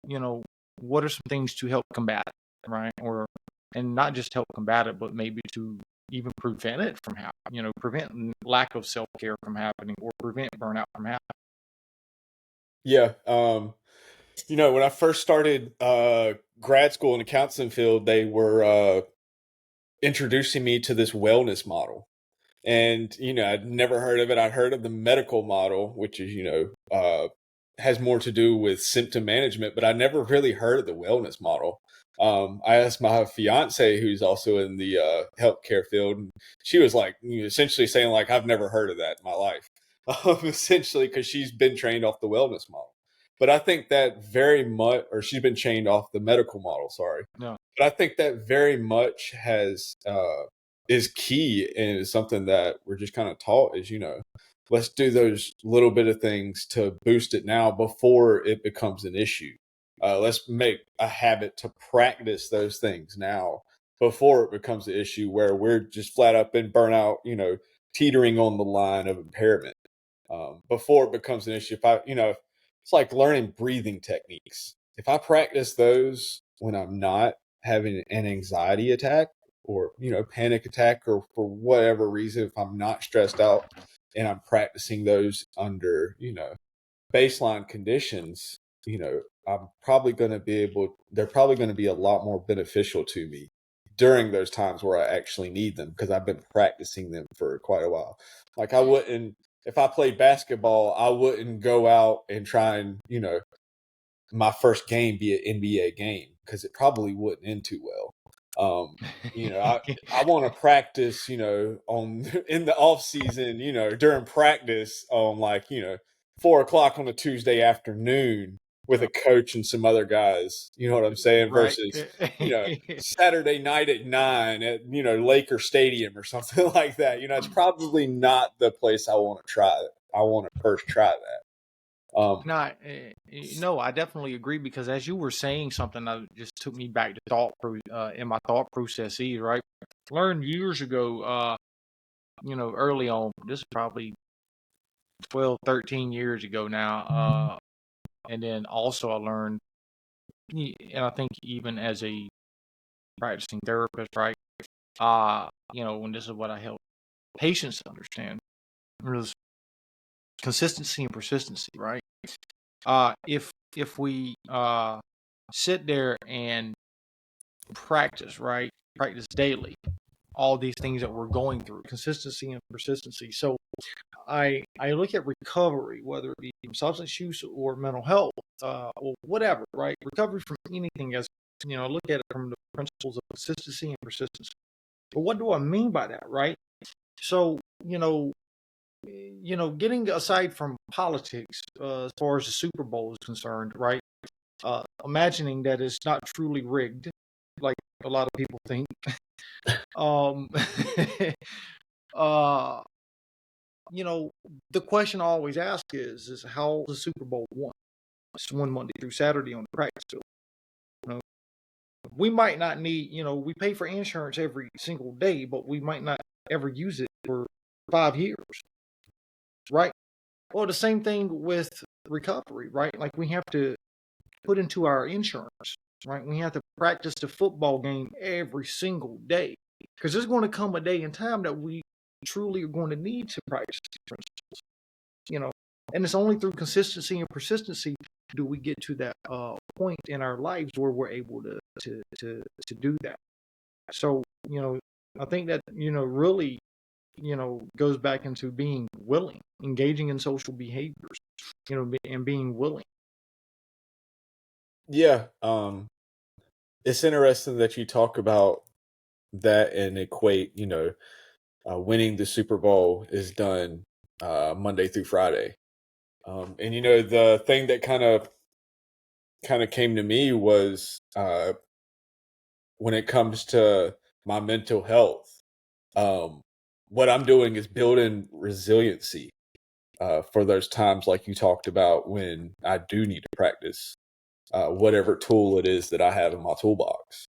[SPEAKER 2] you know, what are some things to help combat it, right? And not just help combat it, but maybe to even prevent it from happening, prevent lack of self-care from happening, or prevent burnout from happening.
[SPEAKER 1] Yeah. When I first started grad school in the counseling field, they were introducing me to this wellness model. And, I'd never heard of it. I'd heard of the medical model, which is, has more to do with symptom management, but I never really heard of the wellness model. I asked my fiance, who's also in the healthcare field, and she was like, essentially saying like, I've never heard of that in my life, essentially, because she's been trained off the wellness model. But I think that very much, or she's been trained off the medical model, sorry.
[SPEAKER 2] No.
[SPEAKER 1] But I think that very much is key, and is something that we're just kind of taught is, let's do those little bit of things to boost it now before it becomes an issue. Let's make a habit to practice those things now before it becomes an issue where we're just flat up in burnout, teetering on the line of impairment. Before it becomes an issue. It's like learning breathing techniques. If I practice those when I'm not having an anxiety attack, or panic attack, or for whatever reason, if I'm not stressed out and I'm practicing those under baseline conditions, I'm probably going to they're probably going to be a lot more beneficial to me during those times where I actually need them, because I've been practicing them for quite a while. Like, I wouldn't, if I played basketball, I wouldn't go out and try and my first game be an NBA game, because it probably wouldn't end too well. I want to practice, on in the off season, during practice on 4 o'clock on a Tuesday afternoon with a coach and some other guys. You know what I'm saying?
[SPEAKER 2] Right.
[SPEAKER 1] Versus, Saturday night at 9 at, Laker Stadium or something like that. It's probably not the place I want to try it. I want to first try that.
[SPEAKER 2] No, I definitely agree, because as you were saying something, that just took me back to in my thought processes, right? Learned years ago, early on, this is probably 12, 13 years ago now. And then also I learned, and I think even as a practicing therapist, right? When this is what I help patients understand, was consistency and persistency, right? If we sit there and practice, right? Practice daily, all these things that we're going through, consistency and persistency. So I look at recovery, whether it be from substance use or mental health, or whatever, right? Recovery from anything, as look at it from the principles of consistency and persistence. But what do I mean by that, right? So getting aside from politics, as far as the Super Bowl is concerned, right? Imagining that it's not truly rigged, like a lot of people think. Um, uh, the question I always ask is how the Super Bowl won? It's won Monday through Saturday on the practice field. We might not need, we pay for insurance every single day, but we might not ever use it for 5 years, right? Well, the same thing with recovery, right? Like we have to put into our insurance, right? We have to practice the football game every single day because there's going to come a day in time that we truly are going to need to practice these principles, and it's only through consistency and persistency do we get to that point in our lives where we're able to do that. So, I think that, really, goes back into being willing, engaging in social behaviors, and being willing.
[SPEAKER 1] Yeah. It's interesting that you talk about that and equate, winning the Super Bowl is done Monday through Friday. And the thing that kind of came to me was when it comes to my mental health, um, what I'm doing is building resiliency for those times like you talked about when I do need to practice whatever tool it is that I have in my toolbox.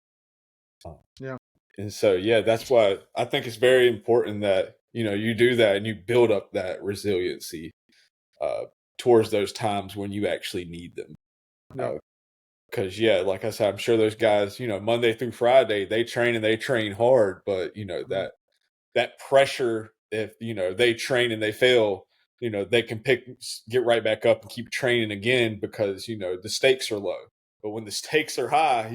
[SPEAKER 2] Yeah.
[SPEAKER 1] And so, yeah, that's why I think it's very important that, you do that and you build up that resiliency uh, towards those times when you actually need them.
[SPEAKER 2] Yeah.
[SPEAKER 1] Because, yeah, like I said, I'm sure those guys, Monday through Friday, they train and they train hard, but, that pressure, if, they train and they fail, they can get right back up and keep training again because, the stakes are low. But when the stakes are high,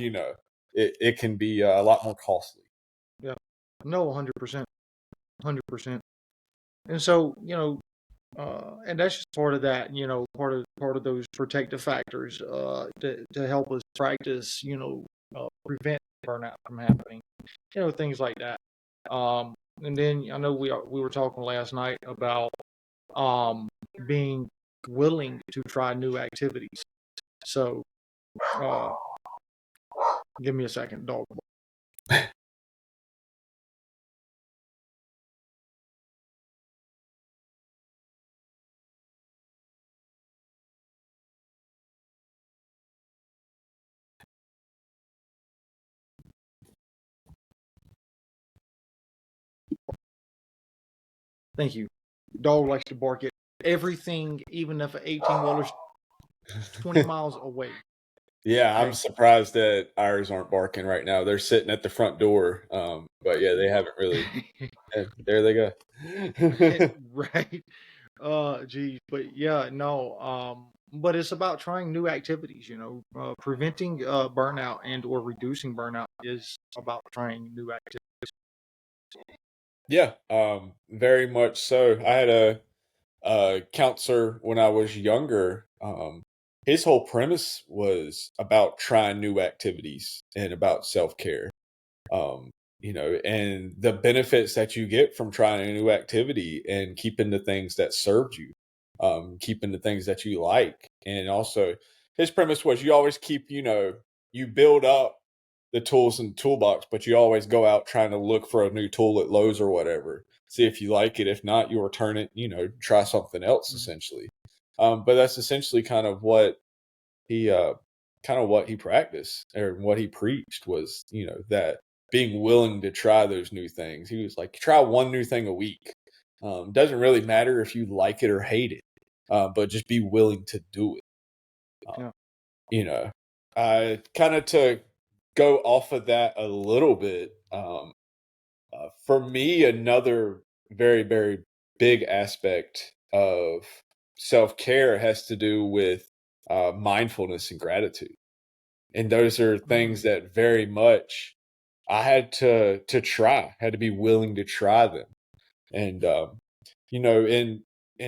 [SPEAKER 1] it can be a lot more costly.
[SPEAKER 2] Yeah. No, 100%. 100%. And so, and that's just part of that, part of those protective factors to help us practice, prevent burnout from happening, things like that. And then I know we were talking last night about being willing to try new activities. So, uh, give me a second, dog. Thank you. Dog likes to bark at everything, even if an 18-wheeler's 20 miles away.
[SPEAKER 1] Yeah, I'm
[SPEAKER 2] Okay.
[SPEAKER 1] surprised that ours aren't barking right now. They're sitting at the front door. But yeah, they haven't really. There they go.
[SPEAKER 2] Right. Geez, but yeah, no. But it's about trying new activities. Preventing burnout and or reducing burnout is about trying new activities.
[SPEAKER 1] Yeah, very much so. I had a counselor when I was younger. His whole premise was about trying new activities and about self care. And the benefits that you get from trying a new activity and keeping the things that served you, keeping the things that you like. And also, his premise was you always keep, you build up the tools in the toolbox, but you always go out trying to look for a new tool at Lowe's or whatever. See if you like it. If not, you return it, try something else
[SPEAKER 2] Mhm.
[SPEAKER 1] essentially. But that's essentially he kind of what he practiced or what he preached was, that being willing to try those new things. He was like, try one new thing a week. Doesn't really matter if you like it or hate it, but just be willing to do it.
[SPEAKER 2] Yeah.
[SPEAKER 1] You know, I kind of to go off of that a little bit. For me, another very, very big aspect of self care has to do with mindfulness and gratitude. And those are things
[SPEAKER 2] Mm.
[SPEAKER 1] that very much I had to try, had to be willing to try them. And in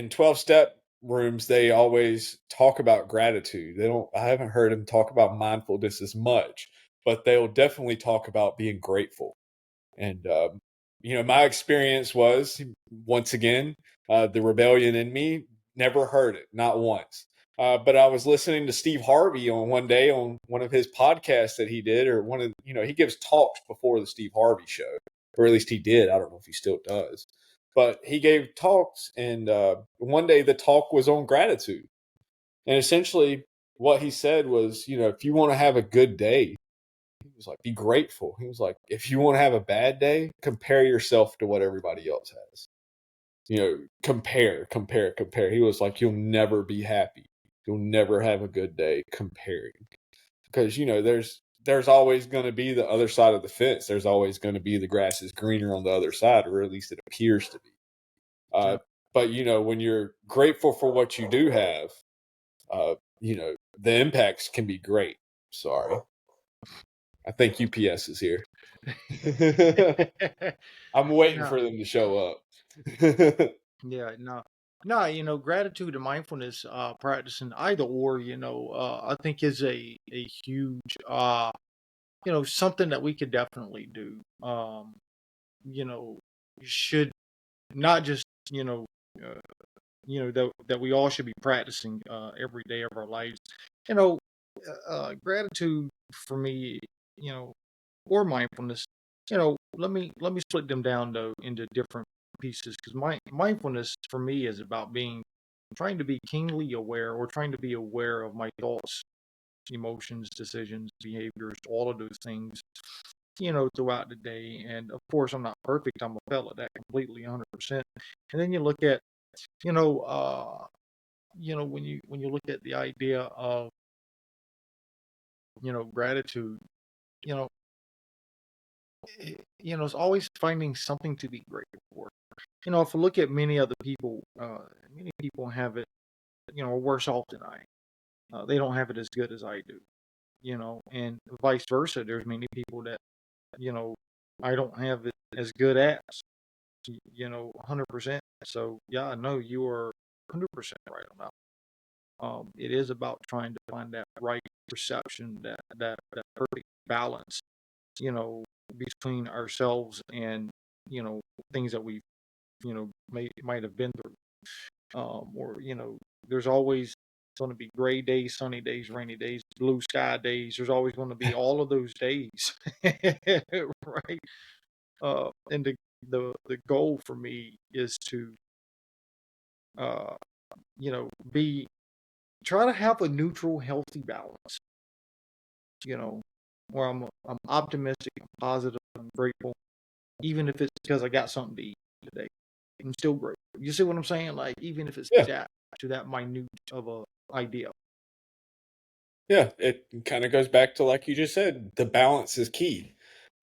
[SPEAKER 1] 12-step rooms, they always talk about gratitude. They don't. I haven't heard them talk about mindfulness as much, but they'll definitely talk about being grateful. And my experience was, once again, the rebellion in me never heard it, not once. But I was listening to Steve Harvey on one day on one of his podcasts that he did, or one of, he gives talks before the Steve Harvey show, or at least he did. I don't know if he still does, but he gave talks, and one day the talk was on gratitude. And essentially what he said was, if you want to have a good day, he was like, be grateful. He was like, if you want to have a bad day, compare yourself to what everybody else has. Compare. He was like, you'll never be happy. You'll never have a good day comparing. Because, there's always going to be the other side of the fence. There's always going to be the grass is greener on the other side, or at least it appears to be. But, when you're grateful for what you do have, the impacts can be great. Sorry. I think UPS is here. I'm waiting
[SPEAKER 2] No,
[SPEAKER 1] for them to show up.
[SPEAKER 2] yeah, no, gratitude and mindfulness, practicing either or, I think is a huge, something that we could definitely do. You know, should not just, uh, that we all should be practicing every day of our lives. You know, Gratitude for me, you know, or mindfulness. Let me split them down though into different pieces because mindfulness for me is about trying to be keenly aware or trying to be aware of my thoughts, emotions, decisions, behaviors, all of those things, throughout the day. And of course, I'm not perfect. I'm a fella that completely 100%. And then you look at, you know, uh, when you look at the idea of, gratitude, you know, it's always finding something to be grateful for. If I look at many people have it, worse off than I. They don't have it as good as I do, and vice versa. There's many people that, you know, I don't have it as good as, 100%. So yeah, I know you are 100% right on that. It is about trying to find that right perception, that perfect balance, you know, between ourselves and, things that we, might have been through. Or, there's always going to be gray days, sunny days, rainy days, blue sky days. There's always going to be all of those days, right? And the goal for me is to, uh, be try to have a neutral, healthy balance. You know, where I'm optimistic, I'm positive, I'm grateful, even if it's because I got something to eat today. I'm still grateful. You see what I'm saying? Like even if it's
[SPEAKER 1] Yeah.
[SPEAKER 2] that to that minute of a idea.
[SPEAKER 1] Yeah. It kind of goes back to, like you just said, the balance is key.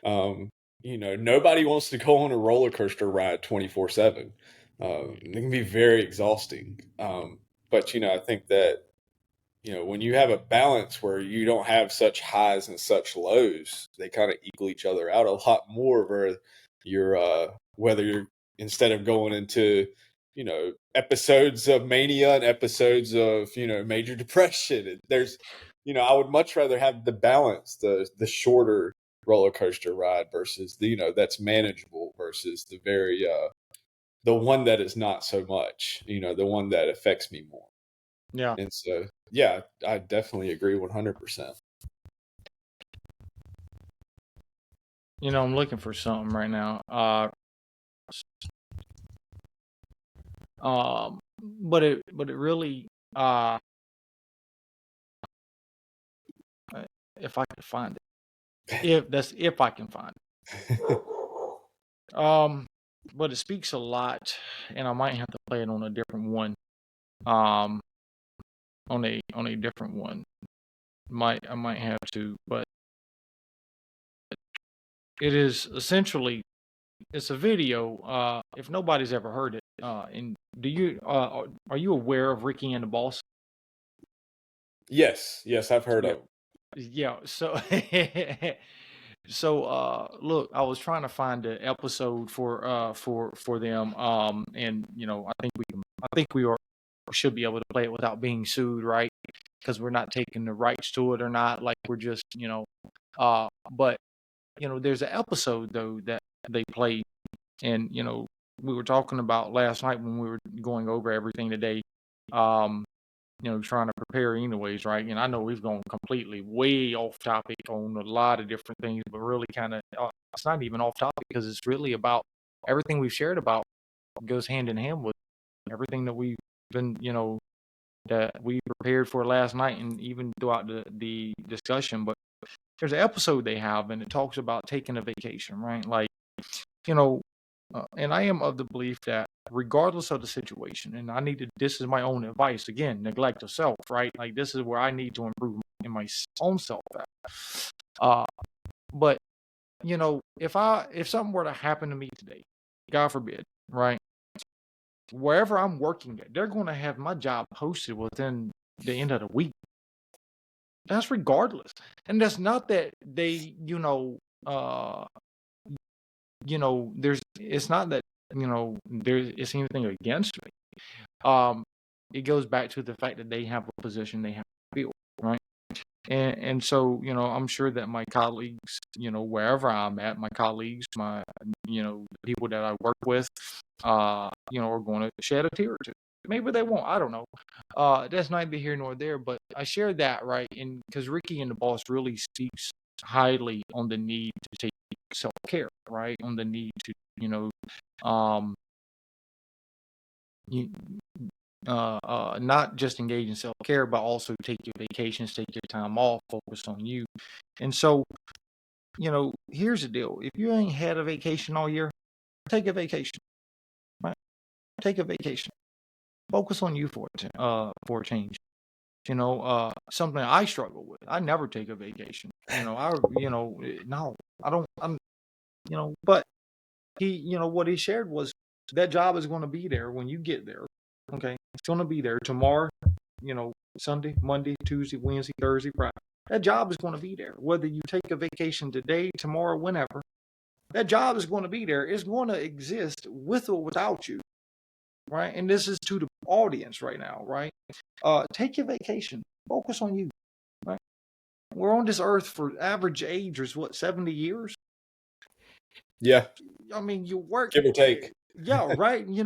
[SPEAKER 1] Um, nobody wants to go on a roller coaster ride 24/7. It can be very exhausting. But, I think that, when you have a balance where you don't have such highs and such lows, they kind of equal each other out a lot more. Where whether you're, instead of going into, episodes of mania and episodes of, major depression, there's, I would much rather have the balance, the shorter roller coaster ride versus the, that's manageable versus the one that is not so much, the one that affects me more.
[SPEAKER 2] Yeah.
[SPEAKER 1] And so, yeah, I definitely agree 100%.
[SPEAKER 2] I'm looking for something right now. But it really, if I can find it, if I can find it. But it speaks a lot, and I might have to play it on a different one. Um, on a different one. I might have to, but it is essentially it's a video. If nobody's ever heard it, and do you are you aware of Ricky and the Boss?
[SPEAKER 1] Yes, I've heard
[SPEAKER 2] Yeah,
[SPEAKER 1] of 'em.
[SPEAKER 2] yeah. So look, I was trying to find the episode for them. And I think we should be able to play it without being sued, right? Because we're not taking the rights to it or not. Like we're just, but there's an episode though that they play, And, we were talking about last night when we were going over everything today, trying to prepare anyways, right? And I know we've gone completely way off topic on a lot of different things, but really kind of, it's not even off topic because it's really about everything we've shared about goes hand in hand with everything that we've been, that we prepared for last night and even throughout the discussion. But there's an episode they have and it talks about taking a vacation, right? Like, and I am of the belief that regardless of the situation, and this is my own advice, again, neglect of self, right? Like this is where I need to improve in my own self. But if something were to happen to me today, God forbid, right? Wherever I'm working at, they're going to have my job posted within the end of the week. That's regardless. And that's not that they, it's not that, it's anything against me. It goes back to the fact that they have a position they have to fill, right? And so, I'm sure that my colleagues, wherever I'm at, my colleagues, the people that I work with, are going to shed a tear or two. Maybe they won't. I don't know. That's neither here nor there. But I share that, right? And because Ricky and the Boss really speaks highly on the need to take self-care, right? On the need to, not just engage in self-care, but also take your vacations, take your time off, focus on you. And so, here's the deal. If you ain't had a vacation all year, take a vacation, right? Take a vacation. Focus on you for a change. Something I struggle with. I never take a vacation. No, I don't, but what he shared was that job is going to be there when you get there. Okay. It's going to be there tomorrow, Sunday, Monday, Tuesday, Wednesday, Thursday, Friday. That job is going to be there. Whether you take a vacation today, tomorrow, whenever, that job is going to be there. It's going to exist with or without you. Right. And this is to the audience right now. Right. Take your vacation. Focus on you. Right. We're on this earth for average age is 70 years?
[SPEAKER 1] Yeah.
[SPEAKER 2] I mean, you work.
[SPEAKER 1] Give or take.
[SPEAKER 2] Yeah, right. You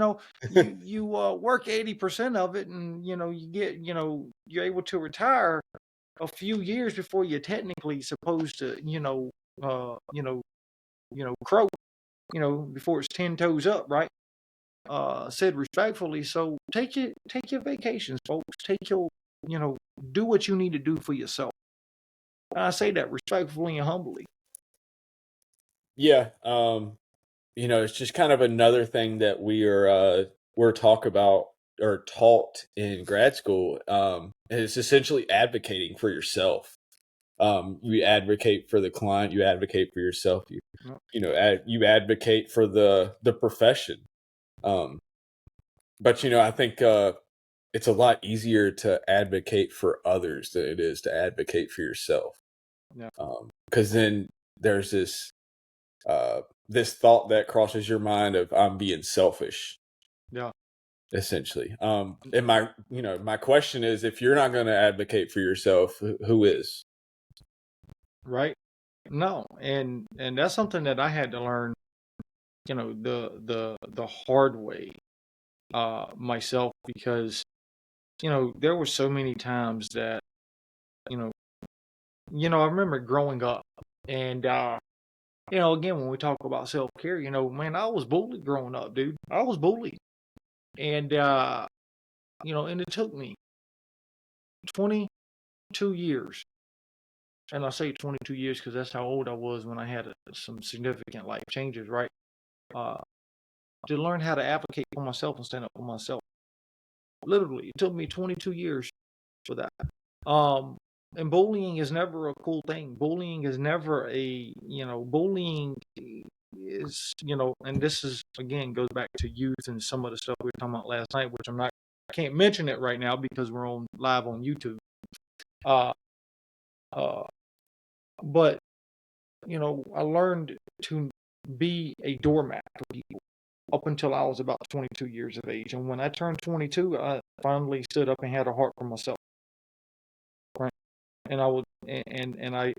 [SPEAKER 2] work 80% of it, and you get you're able to retire a few years before you're technically supposed to croak before it's 10 toes up, right? Said respectfully. So take your vacations, folks. Take your do what you need to do for yourself. And I say that respectfully and humbly.
[SPEAKER 1] Yeah. It's just kind of another thing that we're talk about or taught in grad school. It's essentially advocating for yourself. You advocate for the client, you advocate for yourself, you advocate for the profession. But I think it's a lot easier to advocate for others than it is to advocate for yourself.
[SPEAKER 2] Yeah.
[SPEAKER 1] Because then there's this thought that crosses your mind of I'm being selfish.
[SPEAKER 2] Yeah.
[SPEAKER 1] Essentially. And my question is, if you're not going to advocate for yourself, who is?
[SPEAKER 2] Right. No. And that's something that I had to learn, the hard way, myself, because, there were so many times that, I remember growing up and, again, when we talk about self-care, man, I was bullied growing up, dude. I was bullied. And, and it took me 22 years. And I say 22 years because that's how old I was when I had some significant life changes, right? To learn how to advocate for myself and stand up for myself. Literally, it took me 22 years for that. And bullying is never a cool thing. Bullying is never bullying is, and this is, again, goes back to youth and some of the stuff we were talking about last night, which I can't mention it right now because we're live on YouTube. But, I learned to be a doormat for people up until I was about 22 years of age. And when I turned 22, I finally stood up and had a heart for myself. Right. And I would, and I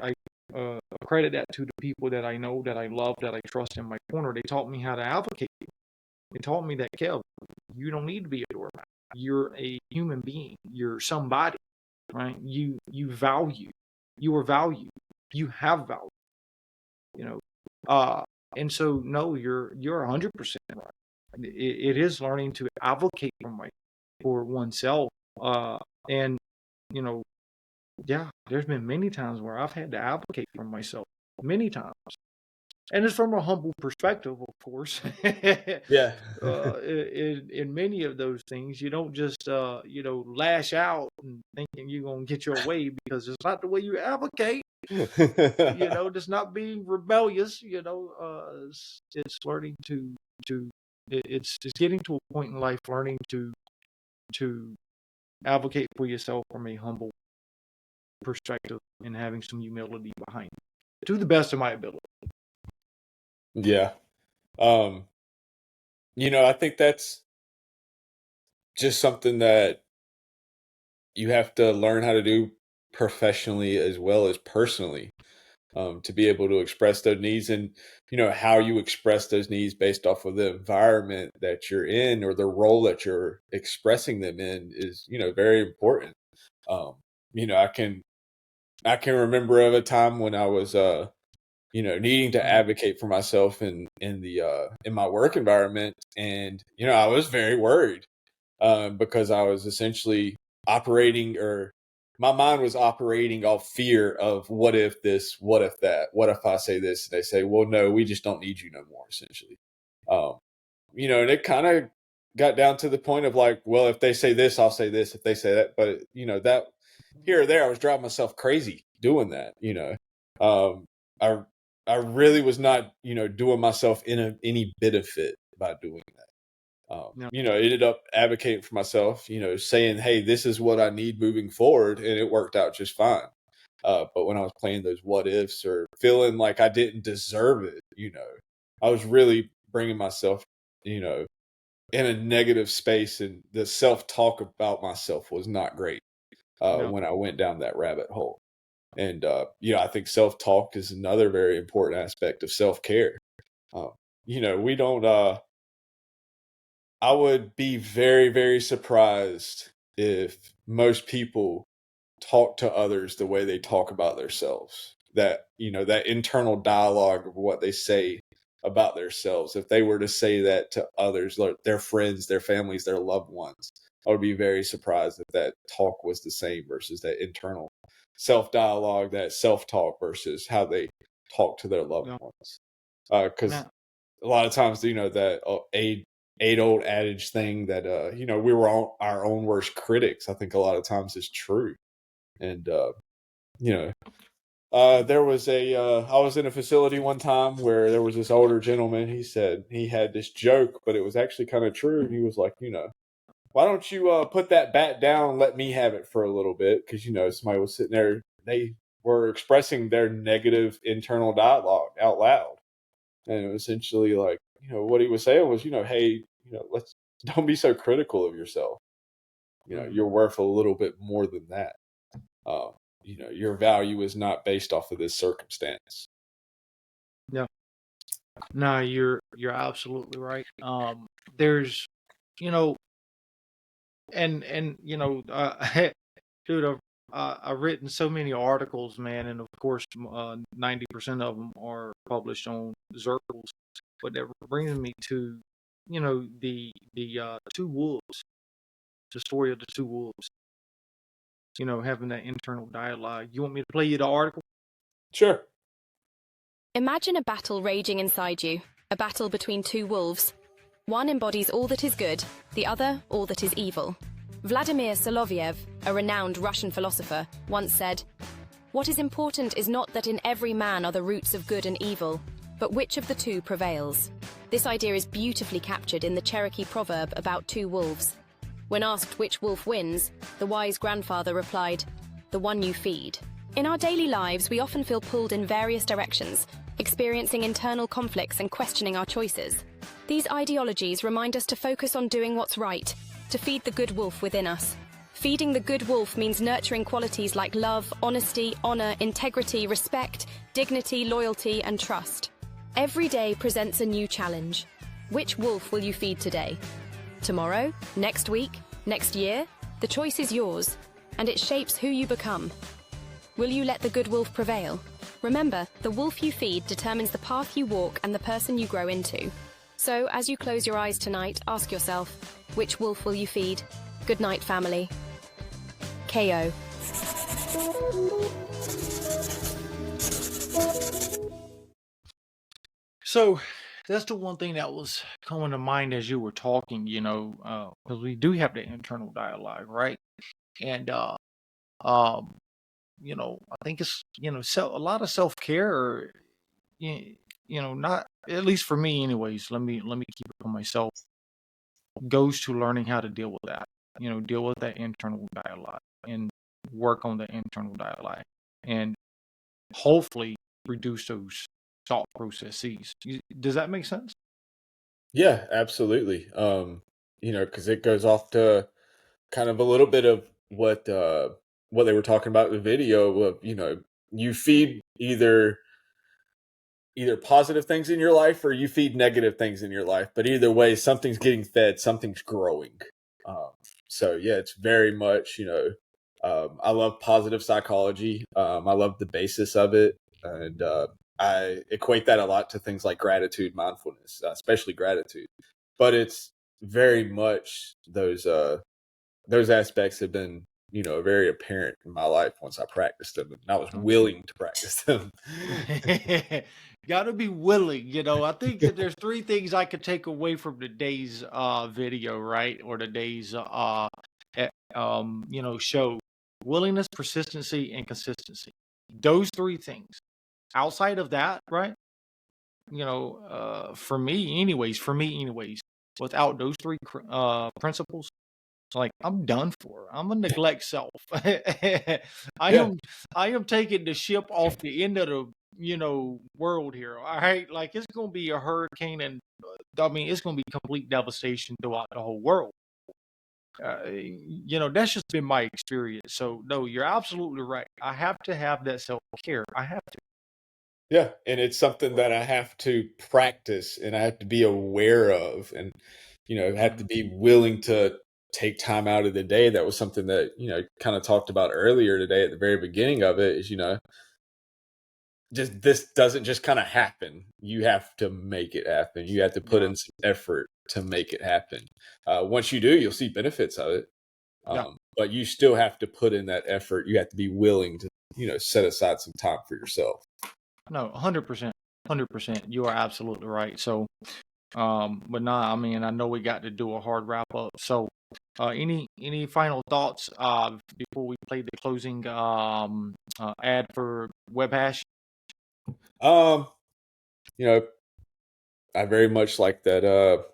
[SPEAKER 2] credit that to the people that I know, that I love, that I trust in my corner. They taught me how to advocate. They taught me that, Kev, you don't need to be a doormat. You're a human being. You're somebody, right? You value. You are valued. You have value. You know, and so no, you're 100% right. It is learning to advocate for oneself. And you know, yeah, there's been many times where I've had to advocate for myself, many times, and it's from a humble perspective, of course.
[SPEAKER 1] Yeah.
[SPEAKER 2] In many of those things, you don't just lash out and thinking you're gonna get your way, because it's not the way you advocate. Just not being rebellious. It's learning it's getting to a point in life, learning to advocate for yourself from a humble perspective and having some humility behind it, to the best of my ability.
[SPEAKER 1] Yeah. I think that's just something that you have to learn how to do professionally as well as personally, to be able to express those needs, and how you express those needs based off of the environment that you're in or the role that you're expressing them in is very important. I can remember of a time when I was needing to advocate for myself in my work environment, and I was very worried, because I was essentially operating, or my mind was operating off fear of what if this, what if that, what if I say this and they say, well, no, we just don't need you no more, essentially. And it kind of got down to the point of like, well, if they say this, I'll say this, if they say that, but that here or there, I was driving myself crazy doing that. Um, I really was not, doing myself any benefit by doing that. Ended up advocating for myself, saying, hey, this is what I need moving forward. And it worked out just fine. But when I was playing those what ifs or feeling like I didn't deserve it, I was really bringing myself, in a negative space. And the self-talk about myself was not great when I went down that rabbit hole. And, I think self-talk is another very important aspect of self-care. We don't, I would be very, very surprised if most people talk to others the way they talk about themselves. That, that internal dialogue of what they say about themselves. If they were to say that to others, like their friends, their families, their loved ones, I would be very surprised if that talk was the same versus that internal self-dialogue, that self-talk versus how they talk to their loved ones. Because a lot of times, that age-old adage thing that, we were our own worst critics, I think a lot of times is true. And, there was I was in a facility one time where there was this older gentleman. He said he had this joke, but it was actually kind of true. And he was like, why don't you put that bat down and let me have it for a little bit? Because, somebody was sitting there, they were expressing their negative internal dialogue out loud. And it was essentially like, what he was saying was, hey, don't be so critical of yourself. You're worth a little bit more than that. Your value is not based off of this circumstance.
[SPEAKER 2] Yeah. No, you're absolutely right. There's, dude, I've written so many articles, man, and of course, 90% of them are published on Zircles. But that brings me to, the two wolves, the story of the two wolves. Having that internal dialogue. You want me to play you the article?
[SPEAKER 1] Sure.
[SPEAKER 4] Imagine a battle raging inside you, a battle between two wolves. One embodies all that is good, the other all that is evil. Vladimir Soloviev, a renowned Russian philosopher, once said, "What is important is not that in every man are the roots of good and evil, but which of the two prevails." This idea is beautifully captured in the Cherokee proverb about two wolves. When asked which wolf wins, the wise grandfather replied, "The one you feed." In our daily lives, we often feel pulled in various directions, experiencing internal conflicts and questioning our choices. These ideologies remind us to focus on doing what's right, to feed the good wolf within us. Feeding the good wolf means nurturing qualities like love, honesty, honor, integrity, respect, dignity, loyalty, and trust. Every day presents a new challenge. Which wolf will you feed today? Tomorrow? Next week? Next year? The choice is yours, and it shapes who you become. Will you let the good wolf prevail? Remember, the wolf you feed determines the path you walk and the person you grow into. So, as you close your eyes tonight, ask yourself, which wolf will you feed? Good night, family. KO.
[SPEAKER 2] So that's the one thing that was coming to mind as you were talking, because we do have the internal dialogue, right? And um, I think it's a lot of self care. Not at least for me, anyways. Let me keep it for myself. Goes to learning how to deal with that. Deal with that internal dialogue and work on the internal dialogue, and hopefully reduce those thought processes. Does that make sense?
[SPEAKER 1] Yeah, absolutely. Because it goes off to kind of a little bit of what they were talking about in the video of, you feed either positive things in your life or you feed negative things in your life. But either way, something's getting fed, something's growing. Um, so yeah, it's very much, I love positive psychology. I love the basis of it. And I equate that a lot to things like gratitude, mindfulness, especially gratitude. But it's very much those aspects have been, very apparent in my life once I practiced them and I was
[SPEAKER 2] Okay.
[SPEAKER 1] willing to practice them.
[SPEAKER 2] Got to be willing. I think that there's three things I could take away from today's video, right? Or today's show. Willingness, persistency, and consistency. Those three things. Outside of that, right? For me anyways, without those three principles, like I'm done for. I'm a neglect self. I
[SPEAKER 1] Yeah.
[SPEAKER 2] am I am taking the ship off the end of the world here. All right, like it's gonna be a hurricane, and I mean it's gonna be complete devastation throughout the whole world. That's just been my experience. So no, you're absolutely right. I have to have that self care. I have to.
[SPEAKER 1] Yeah, and it's something that I have to practice and I have to be aware of and have to
[SPEAKER 2] Mhm.
[SPEAKER 1] be willing to take time out of the day. That was something that, kind of talked about earlier today at the very beginning of it is, just this doesn't just kind of happen. You have to make it happen. You have to put
[SPEAKER 2] Yeah,
[SPEAKER 1] in some effort to make it happen. Once you do, you'll see benefits of it.
[SPEAKER 2] yeah.
[SPEAKER 1] But you still have to put in that effort. You have to be willing to, set aside some time for yourself.
[SPEAKER 2] No, 100%, 100%. You are absolutely right. So, but nah, I mean, I know we got to do a hard wrap up. So, any final thoughts before we play the closing ad for WebHash?
[SPEAKER 1] Um, you know, I very much like that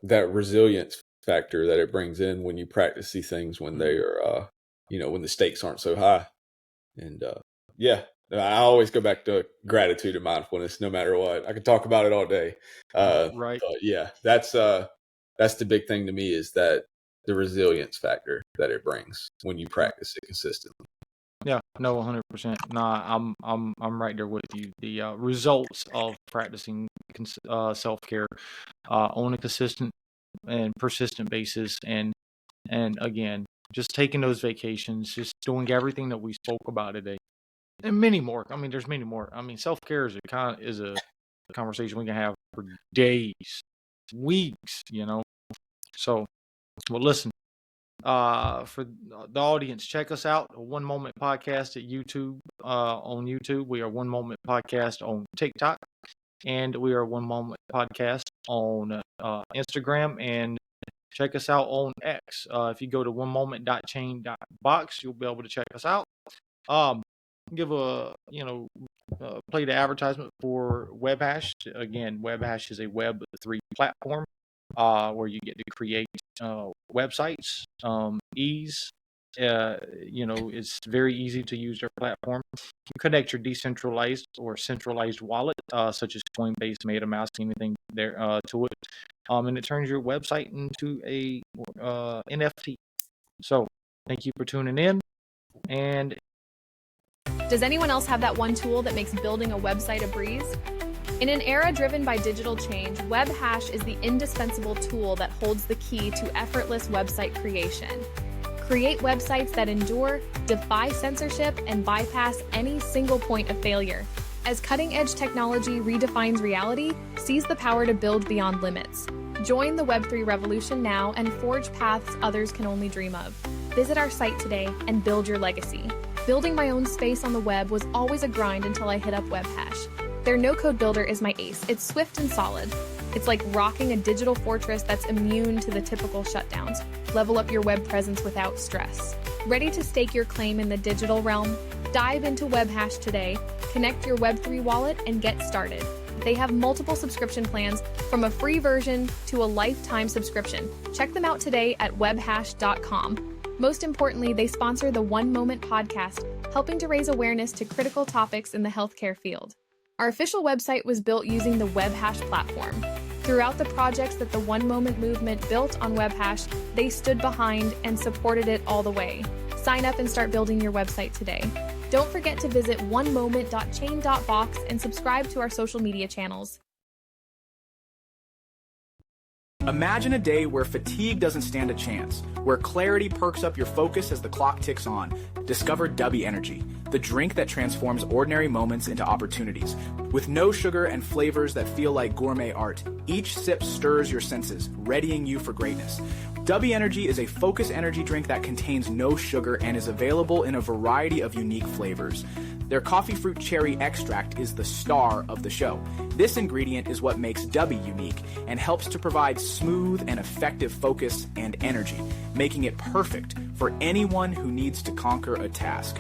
[SPEAKER 1] resilience factor that it brings in when you practice these things when they are when the stakes aren't so high. And yeah, I always go back to gratitude and mindfulness no matter what. I could talk about it all day.
[SPEAKER 2] Right.
[SPEAKER 1] But yeah, that's the big thing to me is that the resilience factor that it brings when you
[SPEAKER 2] Yeah.
[SPEAKER 1] practice it consistently.
[SPEAKER 2] Yeah. No, 100%. Nah, I'm right there with you. The results of practicing self care on a consistent and persistent basis, and again, just taking those vacations, just doing everything that we spoke about today, and many more. I mean, there's many more. I mean, self care is a conversation we can have for days, weeks. So, well, listen. For the audience, check us out. One Moment Podcast at YouTube. On YouTube, we are One Moment Podcast on TikTok, and we are One Moment Podcast on Instagram, and check us out on X. If you go to onemoment.chain.box, you'll be able to check us out. Um, give play the advertisement for WebHash. Again, WebHash is a Web3 platform where you get to create websites. It's very easy to use their platform. You connect your decentralized or centralized wallet, such as Coinbase, MetaMask, anything there to it, and it turns your website into a NFT. So thank you for tuning in. And
[SPEAKER 3] Does anyone else have that one tool that makes building a website a breeze? In an era driven by digital change, WebHash is the indispensable tool that holds the key to effortless website creation. Create websites that endure, defy censorship, and bypass any single point of failure. As cutting-edge technology redefines reality, seize the power to build beyond limits. Join the Web3 revolution now and forge paths others can only dream of. Visit our site today and build your legacy. Building my own space on the web was always a grind until I hit up WebHash. Their no-code builder is my ace. It's swift and solid. It's like rocking a digital fortress that's immune to the typical shutdowns. Level up your web presence without stress. Ready to stake your claim in the digital realm? Dive into WebHash today, connect your Web3 wallet, and get started. They have multiple subscription plans, from a free version to a lifetime subscription. Check them out today at webhash.com. Most importantly, they sponsor the One Moment podcast, helping to raise awareness to critical topics in the healthcare field. Our official website was built using the WebHash platform. Throughout the projects that the One Moment movement built on WebHash, they stood behind and supported it all the way. Sign up and start building your website today. Don't forget to visit onemoment.chain.box and subscribe to our social media channels.
[SPEAKER 6] Imagine a day where fatigue doesn't stand a chance, where clarity perks up your focus as the clock ticks on. Discover W Energy, the drink that transforms ordinary moments into opportunities. With no sugar and flavors that feel like gourmet art, each sip stirs your senses, readying you for greatness. W Energy is a focus energy drink that contains no sugar and is available in a variety of unique flavors. Their coffee fruit cherry extract is the star of the show. This ingredient is what makes W unique and helps to provide smooth and effective focus and energy, making it perfect for anyone who needs to conquer a task.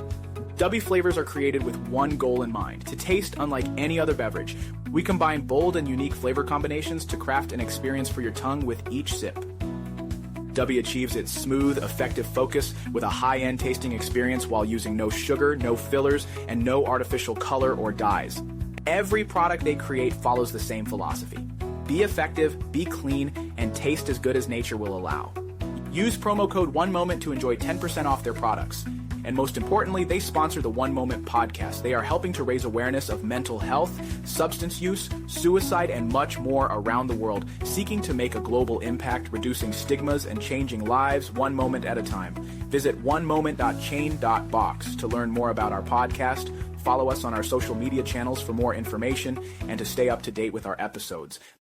[SPEAKER 6] W flavors are created with one goal in mind: to taste unlike any other beverage. We combine bold and unique flavor combinations to craft an experience for your tongue with each sip. W achieves its smooth, effective focus with a high-end tasting experience while using no sugar, no fillers, and no artificial color or dyes. Every product they create follows the same philosophy: be effective, be clean, and taste as good as nature will allow. Use promo code OneMoment to enjoy 10% off their products. And most importantly, they sponsor the One Moment podcast. They are helping to raise awareness of mental health, substance use, suicide, and much more around the world, seeking to make a global impact, reducing stigmas and changing lives one moment at a time. Visit onemoment.chain.box to learn more about our podcast. Follow us on our social media channels for more information and to stay up to date with our episodes.